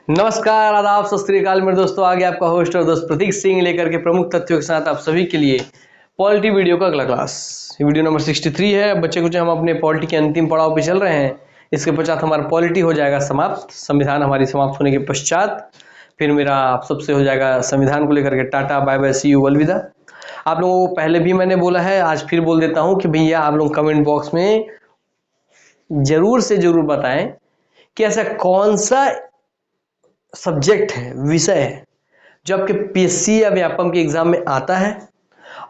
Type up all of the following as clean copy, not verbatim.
नमस्कार, आदाब, सत श्री अकाल मेरे दोस्तों। आगे आपका होस्ट और दोस्त प्रतीक सिंह लेकर के प्रमुख तथ्यों के साथ आप सभी के लिए पॉलिटी वीडियो का अगला क्लास। वीडियो नंबर 63 है। बच्चे कुछ हम अपने पॉलिटी के अंतिम पड़ाव पे चल रहे हैं। इसके पश्चात हमारा पॉलिटी हो जाएगा समाप्त। संविधान हमारी समाप्त होने के पश्चात फिर मेरा आप सबसे हो जाएगा संविधान को लेकर के tata bye bye see you अलविदा। आप लोगों को पहले भी मैंने बोला है, आज फिर बोल देता हूँ कि भैया आप लोग कमेंट बॉक्स में जरूर से जरूर बताएं कि ऐसा कौन सा सब्जेक्ट है, विषय है जो आपके पीएससी या व्यापम के एग्जाम में आता है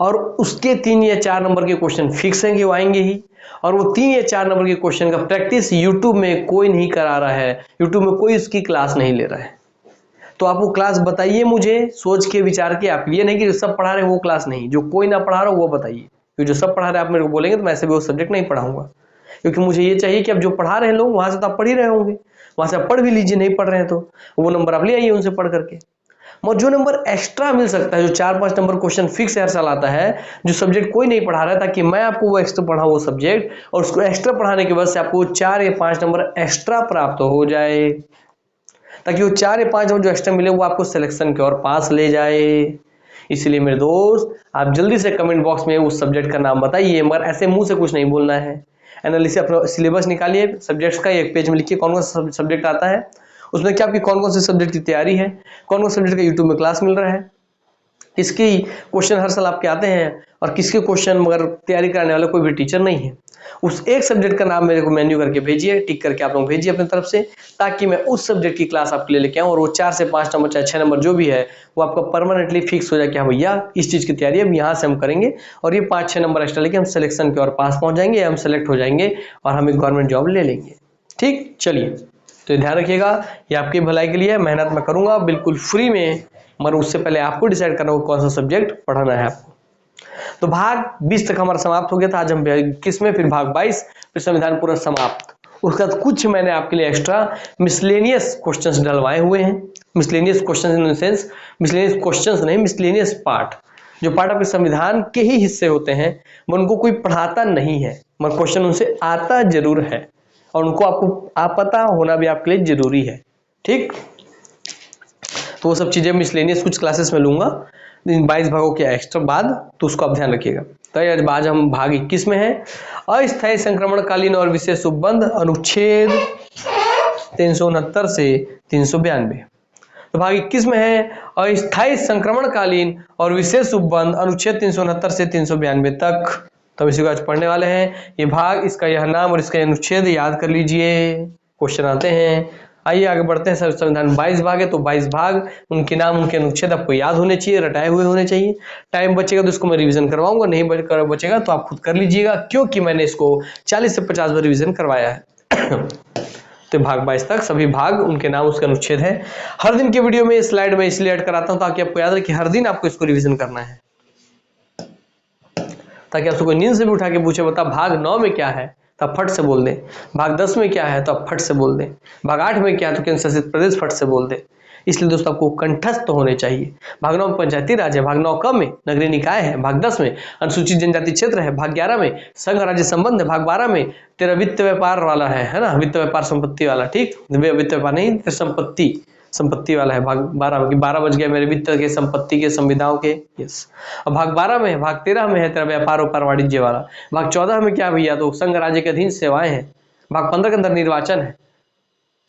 और उसके 3 या 4 नंबर के क्वेश्चन फिक्स हैं कि वो आएंगे ही, और वो 3 या 4 नंबर के क्वेश्चन का प्रैक्टिस यूट्यूब में कोई नहीं करा रहा है, यूट्यूब में कोई उसकी क्लास नहीं ले रहा है। तो आप वो क्लास बताइए मुझे, सोच के विचार के। आप ये नहीं कि जो सब पढ़ा रहे हैं वो क्लास नहीं, जो कोई ना पढ़ा रहा हो वो बताइए। क्योंकि जो सब पढ़ा रहे हैं आप मेरे को बोलेंगे तो मैं ऐसे भी वो सब्जेक्ट नहीं पढ़ाऊंगा, क्योंकि मुझे ये चाहिए कि अब जो पढ़ा रहे हैं लोग वहां से तो आप पढ़ ही रहे होंगे, वहां से आप पढ़ भी लीजिए। नहीं पढ़ रहे हैं तो वो नंबर आप ले आइए उनसे पढ़ करके। और जो नंबर एक्स्ट्रा मिल सकता है, जो 4-5 नंबर क्वेश्चन फिक्स हर साल आता है, जो सब्जेक्ट कोई नहीं पढ़ा रहा है, ताकि मैं आपको वो एक्स्ट्रा पढ़ाऊं वो सब्जेक्ट, और उसको एक्स्ट्रा पढ़ाने की वजह से आपको 4 या 5 नंबर एक्स्ट्रा प्राप्त हो जाए, ताकि वो 4 या 5 नंबर जो एक्स्ट्रा मिले वो आपको सिलेक्शन के और पास ले जाए। इसलिए मेरे दोस्त आप जल्दी से कमेंट बॉक्स में उस सब्जेक्ट का नाम बताइए, मगर ऐसे मुंह से कुछ नहीं बोलना है। एनालिसिस अपना सिलेबस निकालिए, सब्जेक्ट्स का एक पेज में लिखिए कौन कौन सा सब्जेक्ट आता है, उसमें क्या आपकी कौन कौन से सब्जेक्ट की तैयारी है, कौन कौन सब्जेक्ट का यूट्यूब में क्लास मिल रहा है, किसकी क्वेश्चन हर साल आपके आते हैं और किसके क्वेश्चन मगर तैयारी कराने वाला कोई भी टीचर नहीं है। उस एक सब्जेक्ट का नाम मेरे को मेन्यू करके भेजिए, टिक करके आप लोग भेजिए अपनी तरफ से, ताकि मैं उस सब्जेक्ट की क्लास आपके लिए लेके आऊँ और वो 4 से 5 नंबर चाहे 6 नंबर जो भी है वो आपका परमानेंटली फिक्स हो जाए कि हाँ भैया इस चीज़ की तैयारी अब यहाँ से हम करेंगे, और ये 5-6 नंबर एक्स्ट्रा लेके हम सिलेक्शन के और पास पहुँच जाएंगे, हम सेलेक्ट हो जाएंगे और हम एक गवर्नमेंट जॉब ले लेंगे। ठीक, चलिए तो ध्यान रखिएगा, ये आपकी भलाई के लिए मेहनत मैं करूँगा बिल्कुल फ्री में, मगर उससे पहले आपको डिसाइड करना होगा कौन सा सब्जेक्ट पढ़ाना है आपको। तो भाग 20 तक हमारा समाप्त हो गया था। आज हम किस में, फिर भाग 22, फिर संविधान पूरा समाप्त। उसके बाद कुछ मैंने आपके लिए एक्स्ट्रा मिसलेनियस क्वेश्चंस डलवाए हुए हैं। Miscellaneous questions in the sense, miscellaneous questions नहीं, मिसलेनियस पार्ट, जो पार्ट आपके संविधान के ही हिस्से होते हैं, मगर उनको कोई पढ़ाता नहीं है, मगर क्वेश्चन उनसे आता जरूर है और उनको आपको पता होना भी आपके लिए जरूरी है। ठीक, तो वो सब चीजें मिसलेनियस कुछ क्लासेस में लूंगा इन 22 भागों के एक्स्ट्रा बाद, तो उसको आप ध्यान रखिएगा। तो आज हम भाग 21 में हैं, अस्थायी संक्रमणकालीन और विशेष उपबंध, अनुच्छेद 369 से 392। तो भाग 21 में है अस्थायी संक्रमणकालीन और विशेष उपबंध, अनुच्छेद 369 से 392 तक। तो इसी को आज पढ़ने वाले हैं। ये भाग, इसका यह नाम और इसका अनुच्छेद याद कर लीजिए, क्वेश्चन आते हैं। आइए आगे बढ़ते हैं। संविधान 22 भाग है, तो 22 भाग, उनके नाम उनके अनुच्छेद आपको याद होने चाहिए, रटाए हुए होने चाहिए। टाइम बचेगा तो इसको मैं रिवीजन करवाऊंगा, नहीं बचेगा तो आप खुद कर लीजिएगा, क्योंकि मैंने इसको 40 से 50 बार रिवीजन करवाया है। तो भाग 22 तक सभी भाग, उनके नाम उसका अनुच्छेद है। हर दिन की वीडियो में स्लाइड में इसलिए ऐड कराता हूं ताकि आपको याद रहे कि हर दिन आपको इसको रिवीजन करना है, ताकि आपसे कोई नींद से भी उठा के पूछे बता भाग 9 में क्या है, तो आप फट से बोल दें। भाग 10 में क्या है तो आप फट से बोल दें। भाग 8 में क्या है तो केंद्र शासित प्रदेश फट से बोल दें। इसलिए दोस्तों आपको कंठस्थ होने चाहिए। भाग 9 में पंचायती राज है, भाग 9 क में नगरीय निकाय है, भाग 10 में अनुसूचित जनजाति क्षेत्र है, भाग 11 में संघ राज्य संबंध है, भाग 12 में तेरा वित्त व्यापार वाला है ना, वित्त व्यापार संपत्ति वाला। ठीक, वित्त व्यापार नहीं, संपत्ति वाला है भाग 12 में, कि 12 बज गया मेरे वित्त के, संपत्ति के, संविदाओं के। यस, और भाग 12 में, भाग 13 में है तेरा व्यापार व्यापार वाणिज्य वाला। भाग 14 में क्या भैया, तो संघ राज्य के अधीन सेवाएं हैं। भाग 15 के अंदर निर्वाचन है।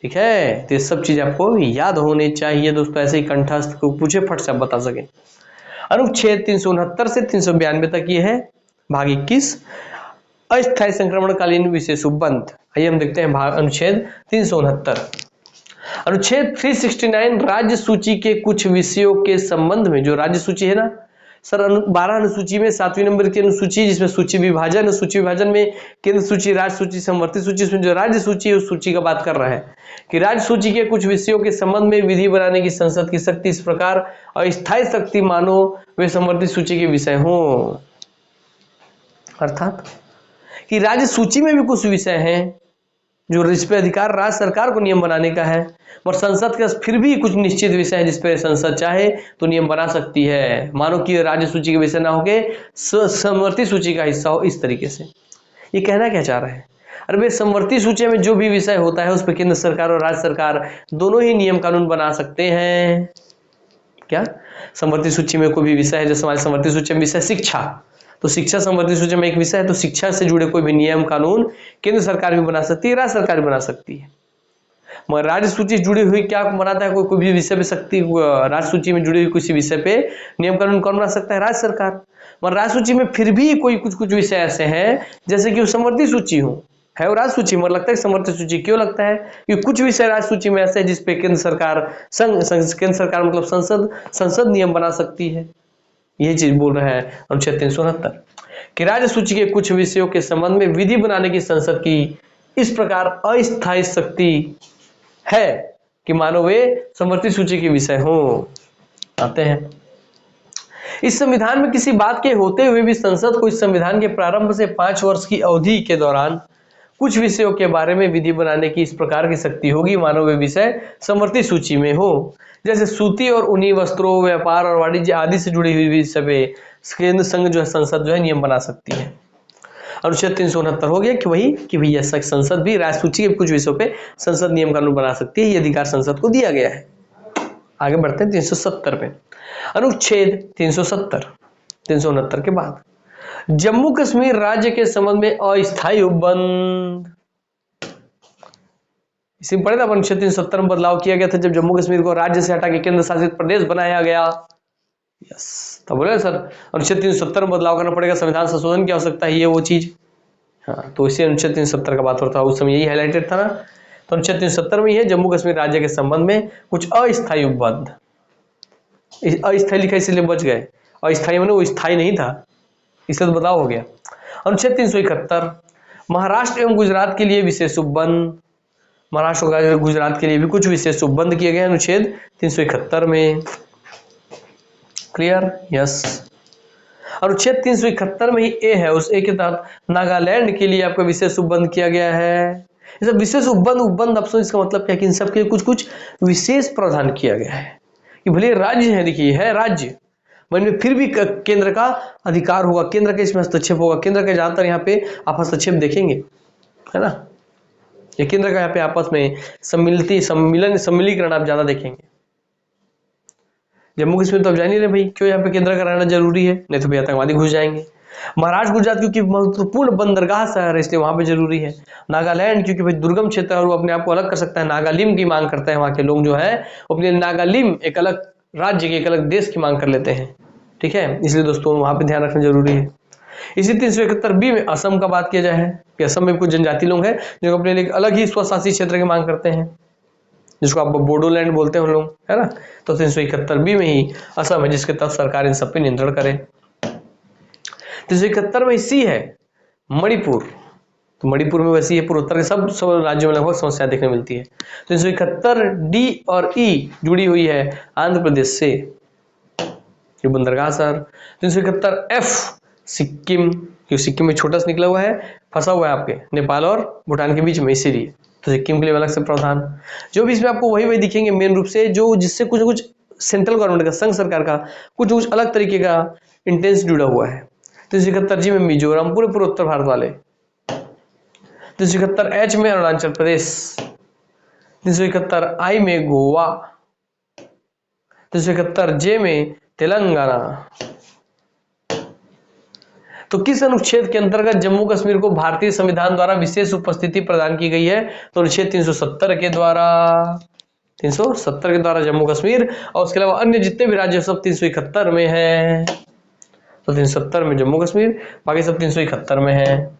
ठीक है, तो ये सब चीज आपको याद होने चाहिए दोस्तों, ऐसे ही कंठस्थ को पूछे फट से आप बता सके। अनुच्छेद 369 से 392 तक ये है भाग 21, अस्थायी संक्रमणकालीन विशेष उपबंध। आइए हम देखते हैं भाग अनुच्छेद 369। अनुच्छेद 369 राज्य सूची के कुछ विषयों के संबंध में, जो राज्य सूची है ना सर, 12 अनुसूची में 7वीं नंबर की अनुसूची, जिसमें सूची विभाजन है, सूची विभाजन में केंद्र सूची, राज्य सूची, समवर्ती सूची, इसमें जो राज्य सूची है उस सूची का बात कर रहा है कि राज्य सूची के कुछ विषयों के संबंध में विधि बनाने की संसद की शक्ति इस प्रकार अस्थायी शक्ति मानो वे समवर्ती सूची के विषय हों। अर्थात कि राज्य सूची में भी कुछ विषय हैं जो इस पे अधिकार राज्य सरकार को नियम बनाने का है, और संसद के फिर भी कुछ निश्चित विषय है जिस पे संसद चाहे तो नियम बना सकती है। मानो कि राज्य सूची के विषय ना होके समवर्ती सूची का हिस्सा हो। इस तरीके से ये कहना क्या चाह रहा है अरे भाई समवर्ती सूची में जो भी विषय होता है उस पर केंद्र सरकार और राज्य सरकार दोनों ही नियम कानून बना सकते हैं। क्या समवर्ती सूची में कोई भी विषय है, जैसे हमारी समवर्ती सूची में विषय शिक्षा, तो शिक्षा समवर्ती सूची में एक विषय है, तो शिक्षा से जुड़े कोई भी नियम कानून केंद्र सरकार भी बना सकती है, राज्य सरकार भी बना सकती है। मगर राज्य सूची जुड़ी हुई क्या बनाता है, कोई भी विषय पे शक्ति, राज्य सूची में जुड़ी हुई किसी विषय पे नियम कानून कौन बना सकता है, राज्य सरकार। मगर राज्य सूची में फिर भी कोई कुछ कुछ विषय ऐसे हैं जैसे कि वो समवर्ती सूची हो, है वो राज्य सूची, मगर लगता है समवर्ती सूची। क्यों लगता है? क्योंकि कुछ विषय राज्य सूची में ऐसे हैं जिसपे केंद्र सरकार केंद्र सरकार मतलब संसद नियम बना सकती है। यही चीज बोल रहा है अनुच्छेद 369 कि राज्य सूची के कुछ विषयों के संबंध में विधि बनाने की संसद की इस प्रकार अस्थायी शक्ति है कि मानो वे समवर्ती सूची के विषय हो। आते हैं इस संविधान में किसी बात के होते हुए भी संसद को इस संविधान के प्रारंभ से 5 वर्ष की अवधि के दौरान कुछ विषयों के बारे में विधि बनाने की इस प्रकार की शक्ति होगी मानो वे विषय समवर्ती सूची में हो। जैसे सूती और ऊनी वस्त्रों, व्यापार और वाणिज्य आदि से जुड़ी हुई विषय पे केंद्र संघ जो है संसद जो है नियम बना सकती है। अनुच्छेद 369 हो गया कि वही कि भैया संसद भी राज्य सूची के कुछ विषयों पे संसद नियम कानून बना सकती है, ये अधिकार संसद को दिया गया है। आगे बढ़ते हैं 370 पे। अनुच्छेद 369 के बाद जम्मू कश्मीर राज्य के संबंध में अस्थायी उपबंध, इसी पढ़े था अनुच्छेद 370 में बदलाव किया गया था जब जम्मू कश्मीर को राज्य से हटा के केंद्र शासित प्रदेश बनाया गया। यस, तो बोले सर अनुच्छेद 370 में बदलाव करना पड़ेगा, संविधान संशोधन की आवश्यकता है, ये वो चीज। हाँ, तो इसी अनुच्छेद 370 का बात होता है, उस समय यही हाईलाइटेड था ना। तो अनुच्छेद 370 में ही है जम्मू कश्मीर राज्य के संबंध में कुछ अस्थायी उपबंध। अस्थायी लिखा इसलिए बच गए, अस्थायी माने वो स्थायी नहीं था, इसलिए तो बदलाव हो गया। अनुच्छेद 371 महाराष्ट्र एवं गुजरात के लिए विशेष उपबंध, महाराष्ट्र और गुजरात के लिए भी कुछ विशेष उपबंध किए गए अनुच्छेद 371 में। क्लियर? यस। अनुच्छेद 371 में ही ए है, उस ए के तहत नागालैंड के लिए आपका विशेष उपबंध किया गया है। ये सब विशेष उपबंध ऑप्शन, इसका मतलब क्या है कि इन सब के कुछ कुछ विशेष प्रावधान किया गया है कि भले राज्य है, देखिए है राज्य, मगर फिर भी केंद्र का अधिकार होगा, केंद्र का इसमें हस्तक्षेप होगा। केंद्र का ज्यादातर यहाँ पे आप हस्तक्षेप देखेंगे, है ना, ये केंद्र का यहाँ पे आपस में सम्मिलीकरण आप ज्यादा देखेंगे। जम्मू कश्मीर तो अब जान ही रहे भाई क्यों यहाँ पे केंद्र का रहना जरूरी है, नहीं तो भी आतंकवादी घुस जाएंगे। महाराष्ट्र गुजरात क्योंकि महत्वपूर्ण बंदरगाह शहर है इसलिए वहां पे जरूरी है। नागालैंड क्योंकि भाई दुर्गम क्षेत्र है और वो अपने आप को अलग कर सकता है, नागालिम की मांग करता है, वहां के लोग जो है अपने नागालिम एक अलग राज्य के एक अलग देश की मांग कर लेते हैं, ठीक है, इसलिए दोस्तों वहां पे ध्यान रखना जरूरी है। इसी 371 में असम का बात किया जाए है कि असम में कुछ जनजाति लोग हैं जो अपने लिए अलग ही स्वशासी क्षेत्र की मांग करते हैं, जिसको आप बोडोलैंड बोलते हैं हम लोग, है ना। तो 371 में ही असम है जिसके तहत सरकार इन सब पे नियंत्रण करे। 371 में सी है मणिपुर, तो मणिपुर में वैसे ही पूर्वोत्तर के सब राज्यों में लगभग समस्या देखने मिलती है। 371 डी और ई जुड़ी हुई है आंध्र प्रदेश से, ये बंदरगाह शहर। 371 एफ सिक्किम, क्योंकि सिक्किम में छोटा सा निकला हुआ है, फंसा हुआ है आपके नेपाल और भूटान के बीच में, इसीलिए तो सिक्किम के लिए अलग से प्रावधान। जो भी इसमें आपको वही दिखेंगे मेन रूप से, जो जिससे कुछ कुछ सेंट्रल गवर्नमेंट का, संघ सरकार का कुछ अलग तरीके का इंटेंस जुड़ा हुआ है। 371 जी में मिजोरम, पूरे पूर्वोत्तर भारत वाले। 371 एच में अरुणाचल प्रदेश, 371 आई में गोवा, 371 जे में तेलंगाना। तो किस अनुच्छेद के अंतर्गत जम्मू कश्मीर को भारतीय संविधान द्वारा विशेष उपस्थिति प्रदान की गई है? तो अनुच्छेद 370 के द्वारा, 370 के द्वारा जम्मू कश्मीर, और उसके अलावा अन्य जितने भी राज्य सब 371 में है। तो 370 में जम्मू कश्मीर, बाकी सब 371 में है।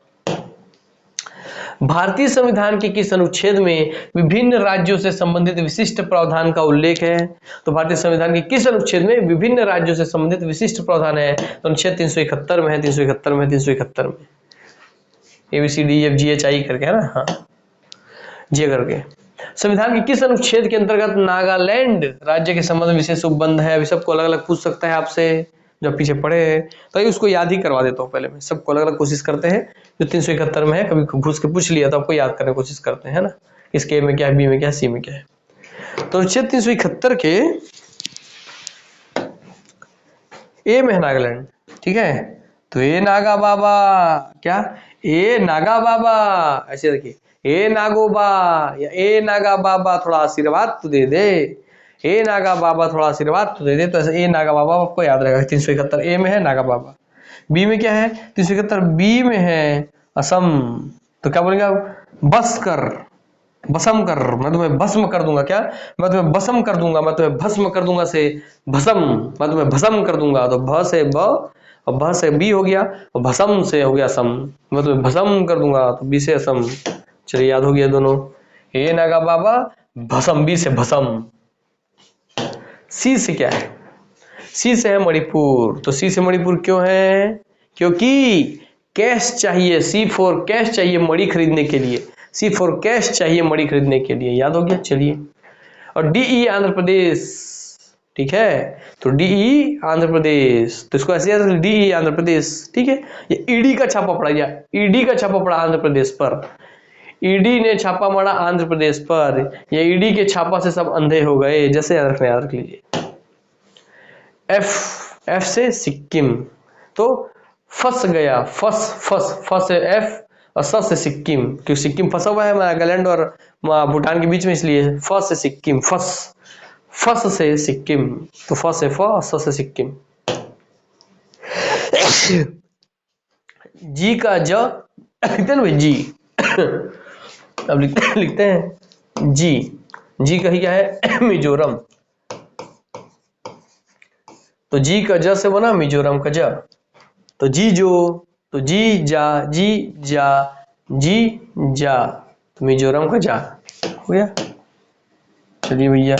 भारतीय संविधान के किस अनुच्छेद में विभिन्न राज्यों से संबंधित विशिष्ट प्रावधान का उल्लेख है? तो भारतीय संविधान के किस अनुच्छेद में विभिन्न राज्यों से संबंधित विशिष्ट प्रावधान है? तो अनुच्छेद 371 में है, 371 में, 371 में, ABCDEFGHI करके, है ना, हाँ, जे करके। संविधान के किस अनुच्छेद के अंतर्गत नागालैंड राज्य के संबंध में विशेष उपबंध है? अभी सबको अलग अलग पूछ सकता है आपसे, जब पीछे पढ़े हैं तो उसको याद ही करवा देता हूँ। पहले मैं सबको अलग अलग कोशिश करते हैं, जो 371 में है कभी घुस के पूछ लिया तो आपको याद करने की कोशिश करते हैं ना, इसके में क्या है, बी में क्या है, सी में क्या है। तो अनुच्छेद 371 के ए में है नागालैंड, ठीक है, तो ए नागा बाबा क्या, ए नागा बाबा, ऐसे देखिए, ए नागोबा या ए नागा बाबा थोड़ा आशीर्वाद तो दे दे, ए नागा बाबा थोड़ा आशीर्वाद तो दे दे। तो ऐसे ए नागा बाबा आपको याद रहेगा। 371 ए में है नागा बाबा, बी में क्या है 371 बी में है असम। तो क्या बोलेंगे आप, बस कर, भस्म कर, मैं तुम्हें भस्म कर दूंगा। क्या, मैं तुम्हें भस्म कर दूंगा, मैं तुम्हें भस्म कर दूंगा से भस्म, मैं तुम्हें भस्म कर दूंगा। तो भ से ब और भ से बी हो गया और भस्म से हो गया सम, मैं तुम्हें भस्म कर दूंगा तो बी से असम। चलिए याद हो गया दोनों, ए नागा बाबा भस्म, बी से भस्म। सी से क्या है, सी से है मणिपुर। तो सी से मणिपुर क्यों है, क्योंकि कैश चाहिए, सी फॉर कैश चाहिए मणि खरीदने के लिए, सी फॉर कैश चाहिए मणि खरीदने के लिए। याद हो गया। चलिए, और डीई आंध्र प्रदेश, ठीक है। तो डीई आंध्र प्रदेश, तो इसको ऐसे याद, डीई आंध्र प्रदेश, ठीक है। ये ईडी का छापा पड़ा, या ईडी का छापा पड़ा आंध्र प्रदेश पर, ईडी ने छापा मारा आंध्र प्रदेश पर, या ईडी के छापा से सब अंधे हो गए, जैसे याद रखना, याद रख लीजिए। एफ, एफ से सिक्किम, तो फंस गया, फंस से एफ और स से सिक्किम, क्योंकि सिक्किम फंसा हुआ है नागालैंड और भूटान के बीच में, इसलिए फ से सिक्किम, फंस से सिक्किम। तो फ से फ और स से सिक्किम। जी का ज लिखते हैं ना भाई, जी अब लिखते हैं जी, जी का ही क्या है मिजोरम। तो जी का ज से बना मिजोरम का ज। तो जी जो, तो जी जा, जी जा, जी जा, तो मिजोरम का जा हो गया। चलिए भैया,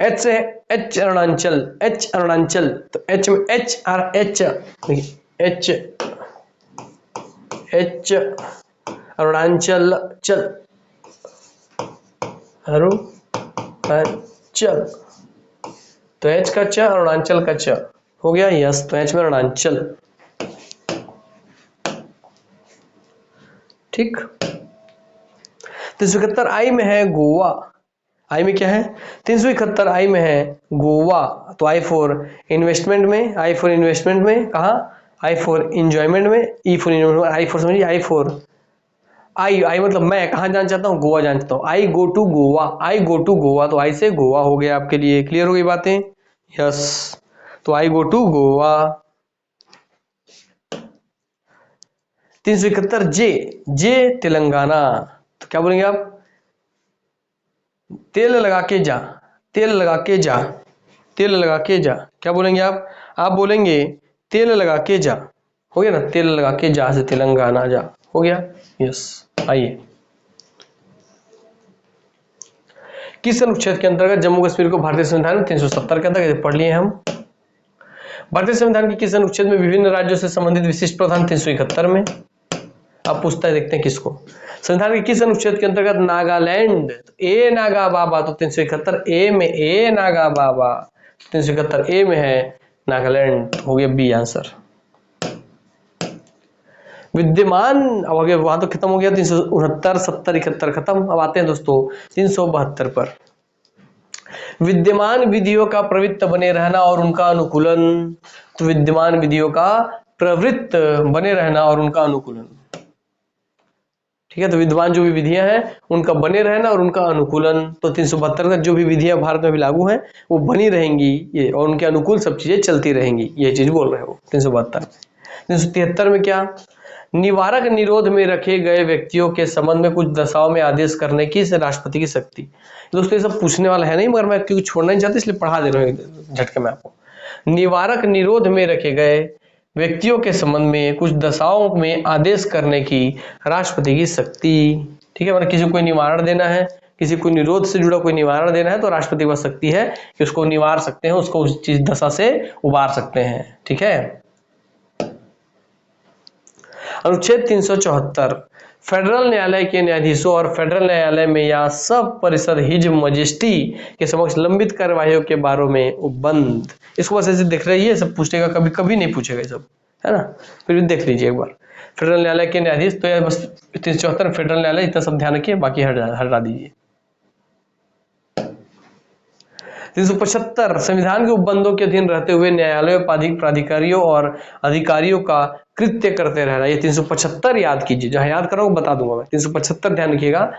एच से एच अरुणाचल, एच अरुणाचल। तो एच में एच और एच, एच एच अरुणाचल चल, अरुणाचल। तो एच का च, अरुणाचल का च हो गया यस। तो एच में अरुणाचल, ठीक। 371 आई में है गोवा, आई में क्या है 371 आई में है गोवा। तो आई फॉर इन्वेस्टमेंट में, आई फॉर इन्वेस्टमेंट में कहा, आई फॉर इंजॉयमेंट में, E for enjoyment, I for समझिए, आई फॉर, आई मतलब मैं कहाँ जाना चाहता हूँ, गोवा जाना चाहता हूँ। I go to Goa, I go to Goa, तो आई से गोवा हो गया आपके लिए। क्लियर हो गई बातें, यस। तो आई गो टू गोवा। 371 जे, जे तेलंगाना। तो क्या बोलेंगे आप, तेल लगा के जा, तेल लगा के जा, तेल लगा के जा। क्या बोलेंगे आप बोलेंगे तेल लगा के जा, हो गया ना, तेल लगा के जा से तेलंगाना जा हो गया, यस। आइए, किस अनुच्छेद के अंतर्गत जम्मू कश्मीर को भारतीय संविधान 370 के अंतर्गत पढ़ लिए हम। भारतीय संविधान के किस अनुच्छेद में विभिन्न राज्यों से संबंधित विशिष्ट प्रावधान 371 में। अब पूछता है, देखते हैं किसको, संविधान के किस अनुच्छेद के अंतर्गत नागालैंड, ए नागा बाबा, तो 371 ए में ए नागा बाबा, 371 ए में है नागालैंड, हो गया बी आंसर। विद्यमान, अब आगे वहां तो खत्म हो गया 369, 70, 71 खत्म। अब आते हैं दोस्तों 372 पर। विद्यमान विधियों का प्रवृत्त बने रहना और उनका अनुकूलन। तो विद्यमान विधियों का प्रवृत्त बने रहना और उनका अनुकूलन, ठीक है। तो विद्यमान जो भी विधियां हैं उनका बने रहना और उनका अनुकूलन। तो 372 तक जो भी विधियां भारत में भी लागू हैं वो बनी रहेंगी ये, और उनके अनुकूल सब चीजें चलती रहेंगी, ये चीज बोल रहे हो 372। 373 में क्या, निवारक निरोध में रखे गए व्यक्तियों के संबंध में कुछ दशाओं में आदेश करने की राष्ट्रपति की शक्ति। दोस्तों ये सब पूछने वाला है नहीं, मगर मैं क्योंकि छोड़ना नहीं चाहता इसलिए पढ़ा दे रहा हूँ झटके में आपको। निवारक निरोध में रखे गए व्यक्तियों के संबंध में कुछ दशाओं में आदेश करने की राष्ट्रपति की शक्ति, ठीक है। मतलब किसी को कोई निवारण देना है, किसी को निरोध से जुड़ा कोई निवारण देना है, तो राष्ट्रपति की वह शक्ति है कि उसको निवार सकते हैं, उसको उस चीज दशा से उबार सकते हैं, ठीक है। अनुच्छेद 374, फेडरल न्यायालय के न्यायाधीशों और फेडरल न्यायालय में या सब परिषद हिज मजेस्टी के समक्ष लंबित कार्यवाहियों के बारे में उपबंध। इसको बस ऐसे देख रही है, सब पूछेगा, कभी कभी नहीं पूछेगा सब, है ना, फिर भी देख लीजिए एक बार। फेडरल न्यायालय के न्यायाधीश, तो यार बस 374 फेडरल न्यायालय, इतना सब ध्यान रखिए, बाकी हटा दीजिए। 375 संविधान के उपबंधों के अधीन रहते हुए न्यायालय, प्राधिकारियों और अधिकारियों का कृत्य करते रहना। ये 375 याद कीजिए, जहां याद करोगे बता दूंगा मैं। 375 ध्यान रखिएगा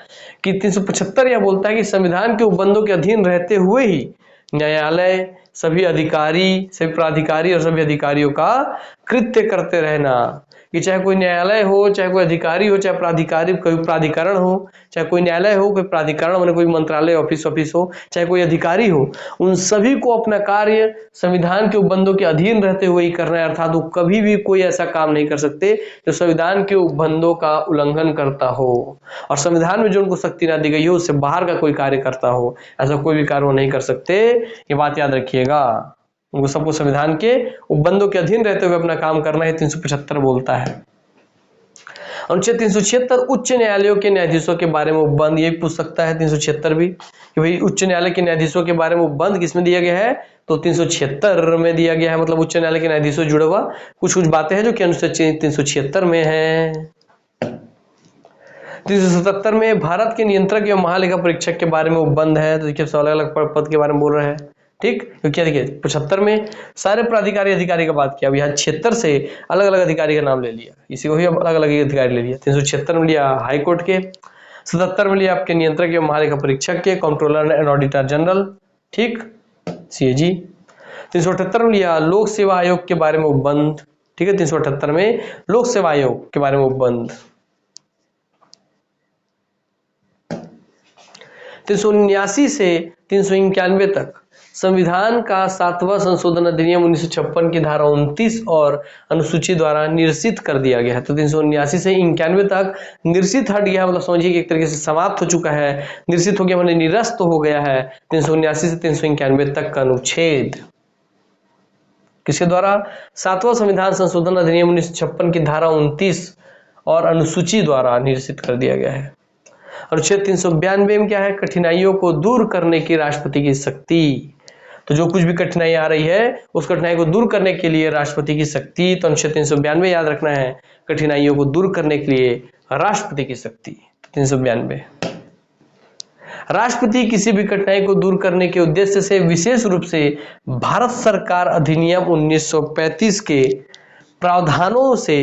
कि 375 यह बोलता है कि संविधान के उपबंधों के अधीन रहते हुए ही न्यायालय, सभी अधिकारी, सभी प्राधिकारी और सभी अधिकारियों का कृत्य करते रहना। कि चाहे कोई न्यायालय हो, चाहे कोई अधिकारी हो, चाहे कोई प्राधिकरण हो, चाहे कोई न्यायालय हो, कोई प्राधिकरण माने कोई मंत्रालय ऑफिस हो, चाहे कोई अधिकारी हो, उन सभी को अपना कार्य संविधान के उपबंधों के अधीन रहते हुए ही करना है। अर्थात वो कभी भी कोई ऐसा काम नहीं कर सकते जो संविधान के उपबंधों का उल्लंघन करता हो और संविधान में जो उनको शक्ति ना दी गई हो उससे बाहर का कोई कार्य करता हो, ऐसा कोई भी कार्य वो नहीं कर सकते। ये बात याद रखिएगा। उनको सबको संविधान के उपबंधों के अधीन रहते हुए अपना काम करना है, 375 बोलता है। अनुच्छेद 376 उच्च न्यायालयों के न्यायाधीशों के बारे में उपबंध, ये भी पूछ सकता है 376 भी कि भाई उच्च न्यायालय के न्यायाधीशों के बारे में उपबंध किसमें दिया गया है, तो 376 में दिया गया है। मतलब उच्च न्यायालय के न्यायाधीशों जुड़ा हुआ कुछ बातें हैं जो कि अनुच्छेद 376 में है। 377 में भारत के नियंत्रक एवं महालेखा परीक्षक के बारे में उपबंध है। तो देखिए अलग अलग पद के बारे में बोल रहे हैं, ठीक। तो क्या देखिए 75 में सारे प्राधिकारी अधिकारी का बात किया, अब यहाँ 76 से अलग अलग अधिकारी का नाम ले लिया, इसी को ही अलग अलग अधिकारी ले लिया। 376 में लिया हाई कोर्ट के, 77 में लिया आपके नियंत्रक एवं महालेखा परीक्षक के, कंट्रोलर एंड ऑडिटर जनरल, ठीक, CAG। 378 में लिया लोक सेवा आयोग के बारे में उपबंध, ठीक है। 378 में लोक सेवा आयोग के बारे में उपबंध। 379 से 391 तक संविधान का 7वां संशोधन अधिनियम 1956 की धारा 29 और अनुसूची द्वारा निरसित कर दिया गया है। तो 379 से 91 तक निरसित हट गया, मतलब समझिए कि एक तरीके से समाप्त हो चुका है, निरसित हो गया माने निरस्त हो गया है। 379 से 391 तक का अनुच्छेद किसके द्वारा, 7वां संविधान संशोधन अधिनियम 1956 की धारा 29 और अनुसूची द्वारा निरसित कर दिया गया है। अनुच्छेद 392 में क्या है, कठिनाइयों को दूर करने की राष्ट्रपति की शक्ति। तो जो कुछ भी कठिनाई आ रही है उस कठिनाई को दूर करने के लिए राष्ट्रपति की शक्ति। तो अनुच्छेद 392 याद रखना है, कठिनाइयों को दूर करने के लिए राष्ट्रपति की शक्ति। 392 राष्ट्रपति किसी भी कठिनाई को दूर करने के उद्देश्य से विशेष रूप से भारत सरकार अधिनियम 1935 के प्रावधानों से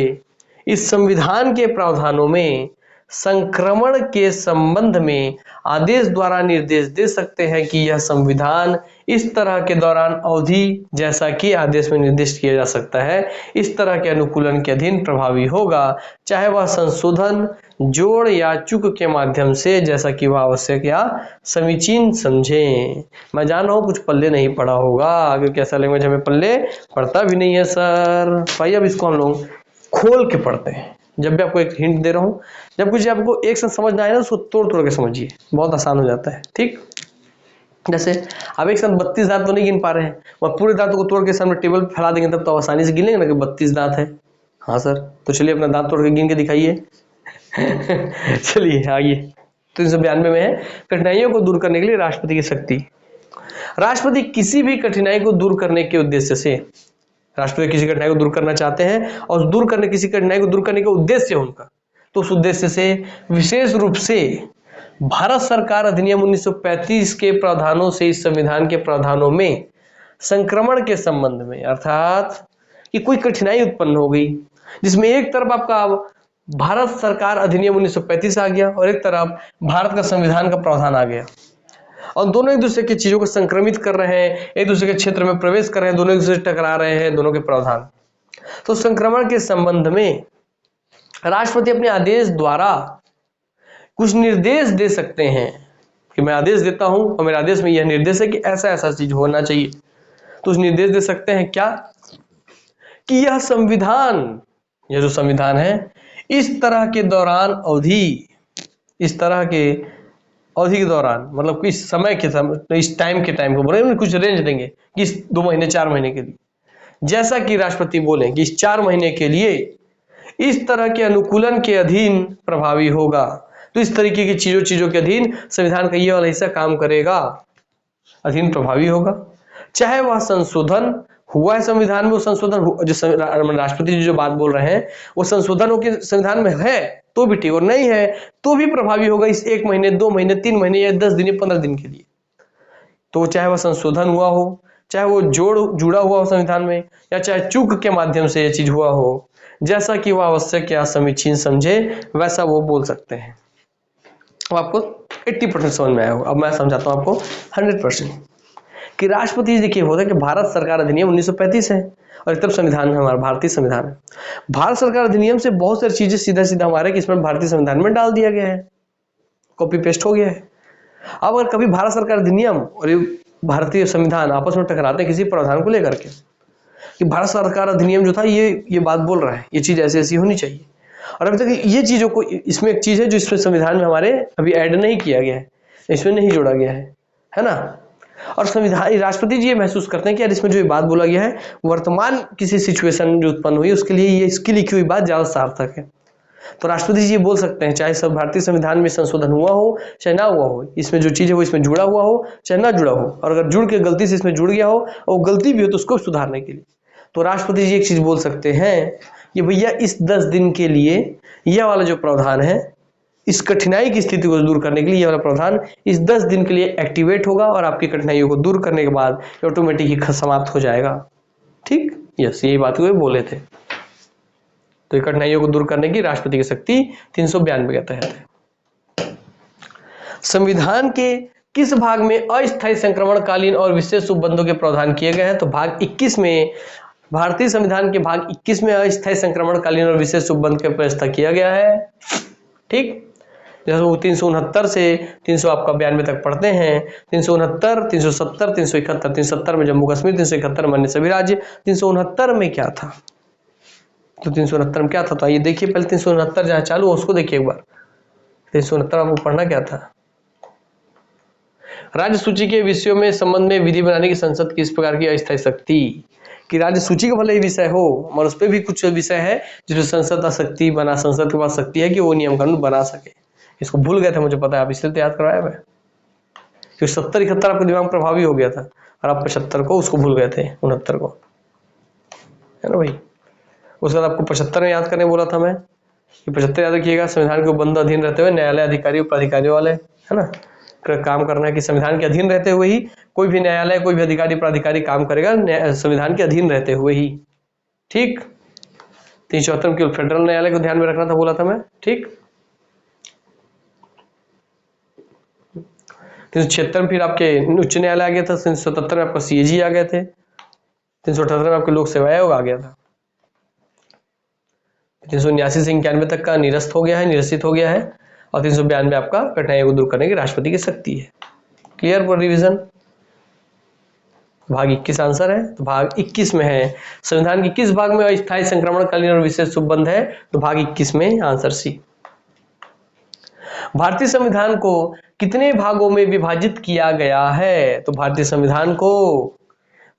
इस संविधान के प्रावधानों में संक्रमण के संबंध में आदेश द्वारा निर्देश दे सकते हैं कि यह संविधान इस तरह के दौरान अवधि, जैसा कि आदेश में निर्दिष्ट किया जा सकता है, इस तरह के अनुकूलन के अधीन प्रभावी होगा, चाहे वह संशोधन, जोड़ या चूक के माध्यम से, जैसा कि वह आवश्यक या समीचीन समझें। मैं जान रहा हूँ कुछ पल्ले नहीं पड़ा होगा, क्योंकि ऐसा लैंग्वेज हमें पल्ले पढ़ता भी नहीं है सर। भाई अब इसको हम लोग खोल के पढ़ते हैं। जब भी आपको एक हिंट दे रहा हूँ, जब कुछ आपको एक साथ समझ ना आए ना उसको तोड़ तोड़ के समझिए, बहुत आसान हो जाता है, ठीक। जैसे आप एक साथ 32 दांत तो नहीं गिन पा रहे हैं, वह पूरे दांतों को तोड़ के सामने टेबल पे फैला देंगे तब तो आसानी से गिन लेंगे ना कि 32 दांत है। हाँ सर, तो चलिए अपना दांत तोड़ के गिन के दिखाइए। चलिए आइए। 392 में है कठिनाइयों को दूर करने के लिए राष्ट्रपति की शक्ति। राष्ट्रपति किसी भी कठिनाई को दूर करने के उद्देश्य से, राष्ट्रपति किसी कठिनाई को दूर करना चाहते हैं और दूर करने किसी कठिनाई को दूर करने का उद्देश्य है उनका, तो उस उद्देश्य से विशेष रूप से भारत सरकार अधिनियम 1935 के प्रावधानों से इस संविधान के प्रावधानों में संक्रमण के संबंध में, अर्थात कि कोई कठिनाई उत्पन्न हो गई जिसमें एक तरफ आपका भारत सरकार अधिनियम 1935 आ गया और एक तरफ भारत का संविधान का प्रावधान आ गया और दोनों एक दूसरे की चीजों को संक्रमित कर रहे हैं, एक दूसरे के क्षेत्र में प्रवेश कर रहे हैं, दोनों एक दूसरे से टकरा रहे हैं, दोनों के प्रावधान। तो संक्रमण के संबंध में राष्ट्रपति अपने आदेश द्वारा कुछ निर्देश दे सकते हैं कि मैं आदेश देता हूं और मेरे आदेश में यह निर्देश है कि ऐसा ऐसा चीज होना चाहिए। तो उस निर्देश दे सकते हैं क्या, कि यह संविधान, यह जो संविधान है इस तरह के दौरान अवधि, इस तरह के अवधि के दौरान, मतलब किस समय के समय, इस टाइम के टाइम को बोले, कुछ रेंज देंगे कि इस 2 महीने 4 महीने के लिए, जैसा कि राष्ट्रपति बोले कि इस 4 महीने के लिए इस तरह के अनुकूलन के अधीन प्रभावी होगा। तो इस तरीके की चीजों के अधीन संविधान का ये वाला हिस्सा काम करेगा, अधीन प्रभावी होगा। चाहे वह संशोधन हुआ है संविधान में, वो संशोधन जो राष्ट्रपति जी जो बात बोल रहे हैं वो संशोधन हो के संविधान में है तो भी ठीक, और नहीं है तो भी प्रभावी होगा इस 1 महीने, 2 महीने, 3 महीने या 10 दिन या 15 दिन के लिए। तो चाहे वह संशोधन हुआ हो, चाहे वो जुड़ा हुआ हो संविधान में, या चाहे चूक के माध्यम से ये चीज हुआ हो, जैसा कि वो आवश्यक या समीचीन समझे वैसा वो बोल सकते हैं। अब आपको 80% समझ में आया हो, अब मैं समझाता हूँ आपको 100% कि राष्ट्रपति देखिए होता है कि भारत सरकार अधिनियम 1935 है और एक तरफ संविधान है, हमारा भारतीय संविधान है। भारत सरकार अधिनियम से बहुत सारी चीजें सीधा सीधा हमारे किसमें भारतीय संविधान में डाल दिया गया है, कॉपी पेस्ट हो गया है। अब अगर कभी भारत सरकार अधिनियम और ये भारतीय संविधान आपस में टकराते हैं किसी प्रावधान को लेकर के कि भारत सरकार अधिनियम जो था ये बात बोल रहा है ये चीज ऐसी ऐसी होनी चाहिए, और अभी तक ये चीजों को, इसमें एक चीज है जो इसमें संविधान में हमारे अभी ऐड नहीं किया गया है, इसमें नहीं जोड़ा गया है ना। और संविधान राष्ट्रपति जी ये महसूस करते हैं कि यार इसमें जो ये बात बोला गया है वर्तमान किसी सिचुएशन जो उत्पन्न हुई उसके लिए ये इसकी लिखी हुई बात ज्यादा सार्थक है। तो राष्ट्रपति जी ये बोल सकते हैं चाहे सब भारतीय संविधान में संशोधन हुआ हो चाहे ना हुआ हो, इसमें जो चीज है वो इसमें जुड़ा हुआ हो चाहे ना जुड़ा हो, और अगर जुड़ के गलती से इसमें जुड़ गया हो और गलती भी हो तो उसको सुधारने के लिए तो राष्ट्रपति जी एक चीज बोल सकते हैं कि भैया इस 10 दिन के लिए यह वाला जो प्रावधान है, इस कठिनाई की स्थिति को दूर करने के लिए यह वाला प्रावधान इस 10 दिन के लिए एक्टिवेट होगा और आपकी कठिनाइयों को दूर करने के बाद ऑटोमेटिक ही समाप्त हो जाएगा। ठीक, यस, यही बात वो बोले थे। तो ये कठिनाइयों को दूर करने की राष्ट्रपति की शक्ति 392 के तहत है। संविधान के किस भाग में अस्थायी संक्रमणकालीन और विशेष उपबंधों के प्रावधान किए गए हैं? तो भाग 21 में, भारतीय संविधान के भाग 21 में अस्थायी संक्रमणकालीन और विशेष उपबंध का व्यवस्था किया गया है। ठीक, जैसे वो 369 से 392 तक पढ़ते हैं, 369, 370, 371, 370 में जम्मू कश्मीर, 371 में अन्य सभी राज्य। 369 में क्या था? तो 369 में क्या था? तो आइए देखिए पहले 369 जहाँ चालू हो उसको देखिए एक बार। 369 आपको पढ़ना क्या था? राज्य सूची के विषयों में संबंध में विधि बनाने की संसद की इस प्रकार की अस्थायी शक्ति, कि राज्य सूची का भले ही विषय हो मगर उस पर भी कुछ विषय है जिसमें संसद शक्ति बना, संसद के पास शक्ति है कि वो नियम कानून बना सके। इसको भूल गए थे, मुझे पता है, आप इसलिए तो याद करवाया मैं, क्योंकि 70-71 आपके दिमाग में प्रभावी हो गया था और आप 75 को उसको भूल गए थे, 69 को, है ना भाई। उसके बाद आपको 75 में याद करने बोला था मैं कि 75 याद रखिएगा, संविधान के उपबंध अधीन रहते हुए न्यायालय अधिकारी और प्राधिकारियों वाले, है ना, काम करना है कि संविधान के अधीन रहते हुए ही कोई भी न्यायालय कोई भी अधिकारी प्राधिकारी काम करेगा संविधान के अधीन रहते हुए ही। ठीक, 374 केवल फेडरल न्यायालय को ध्यान में रखना था बोला था मैं। ठीक, 376 में फिर आपके उच्च न्यायालय आ गया था, 377 में आपका सीएजी आ गए थे, 378 में आपके लोक सेवा आयोग आ गया था, 379 से 91 तक का निरस्त हो गया है और 392 आपका कठिनाइयों को दूर करने की राष्ट्रपति की शक्ति है। Clear for revision? भाग 21 आंसर है। तो भाग 21 में है संविधान के किस भाग में अस्थायी संक्रमणकालीन और विशेष उपबंध है? तो भाग 21 में आंसर सी। भारतीय संविधान को कितने भागों में विभाजित किया गया है? तो भारतीय संविधान को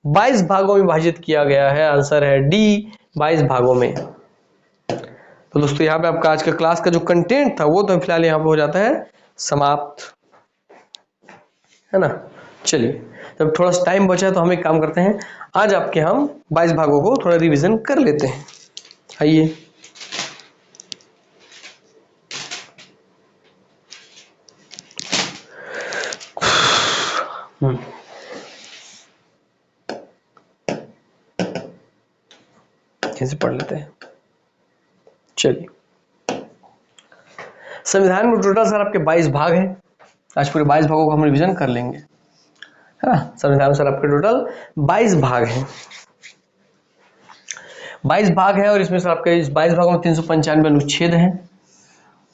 22 भागों में विभाजित किया गया है। आंसर है डी, 22 भागों में। तो दोस्तों यहाँ पे आपका आज का क्लास का जो कंटेंट था वो तो फिलहाल यहाँ पे हो जाता है समाप्त, है ना। चलिए, जब थोड़ा सा टाइम बचा है तो हम एक काम करते हैं, आज आपके हम 22 भागों को थोड़ा रिवीजन कर लेते हैं। आइए, कैसे पढ़ लेते हैं। चलिए, संविधान में टोटल सर आपके 22 भाग हैं। आज पूरे 22 भागों को हम रिवीजन कर लेंगे, है ना। संविधान में सर आपके टोटल 22 भाग हैं, 22 भाग है और इसमें सर आपके इस 22 भागों में 395 अनुच्छेद हैं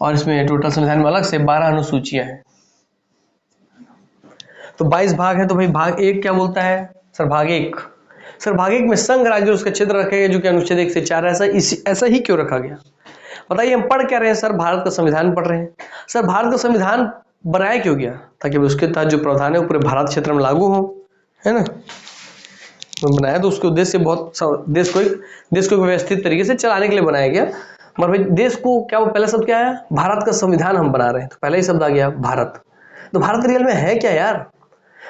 और इसमें टोटल संविधान में अलग से 12 अनुसूचियां हैं। तो 22 भाग है। तो भाई भाग 1 क्या बोलता है? सर भाग 1, सर भाग 1 में संघ राज्य उसका क्षेत्र रखे गए जो कि अनुच्छेद 1 से 4 ऐसा ही क्यों रखा गया? बताइए, हम पढ़ क्या रहे हैं सर? भारत का संविधान पढ़ रहे हैं। सर भारत का संविधान बनाया क्यों गया? ताकि उसके तहत जो प्रावधान है वो पूरे भारत क्षेत्र में लागू हो, है ना। तो बनाया तो उसके उद्देश्य से बहुत देश को एक व्यवस्थित तरीके से चलाने के लिए बनाया गया। मगर भाई देश को क्या, वो पहला शब्द क्या है? भारत का संविधान हम बना रहे हैं, तो पहला ही शब्द आ गया भारत। तो भारत रियल में है क्या यार?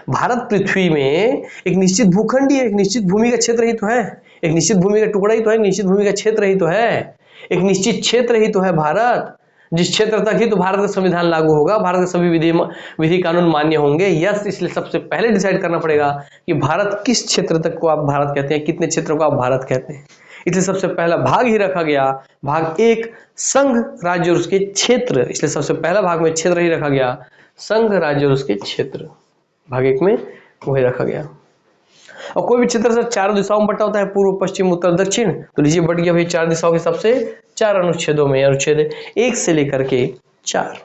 भारत पृथ्वी में एक निश्चित भूखंड ही है, एक निश्चित भूमि का क्षेत्र ही तो है, एक निश्चित भूमि का टुकड़ा ही तो है, निश्चित भूमि का क्षेत्र ही तो है, एक निश्चित क्षेत्र ही तो है भारत। जिस क्षेत्र तक ही तो भारत का संविधान लागू होगा, भारत के सभी विधि कानून मान्य होंगे। यस, इसलिए सबसे पहले डिसाइड करना पड़ेगा कि भारत किस क्षेत्र तक को आप भारत कहते हैं, कितने क्षेत्रों को आप भारत कहते हैं। इसलिए सबसे पहला भाग ही रखा गया, भाग 1 संघ, राज्य और उसके क्षेत्र। इसलिए सबसे पहला भाग में क्षेत्र ही रखा गया, संघ, राज्य और उसके क्षेत्र। भाग 1 में वही रखा गया। और कोई भी क्षेत्र सर 4 दिशाओं में बटा होता है, पूर्व, पश्चिम, उत्तर, दक्षिण। तो लीजिए बट गया भाई 4 दिशाओं के हिसाब से 4 अनुच्छेदों में, अनुच्छेद 1 से लेकर के 4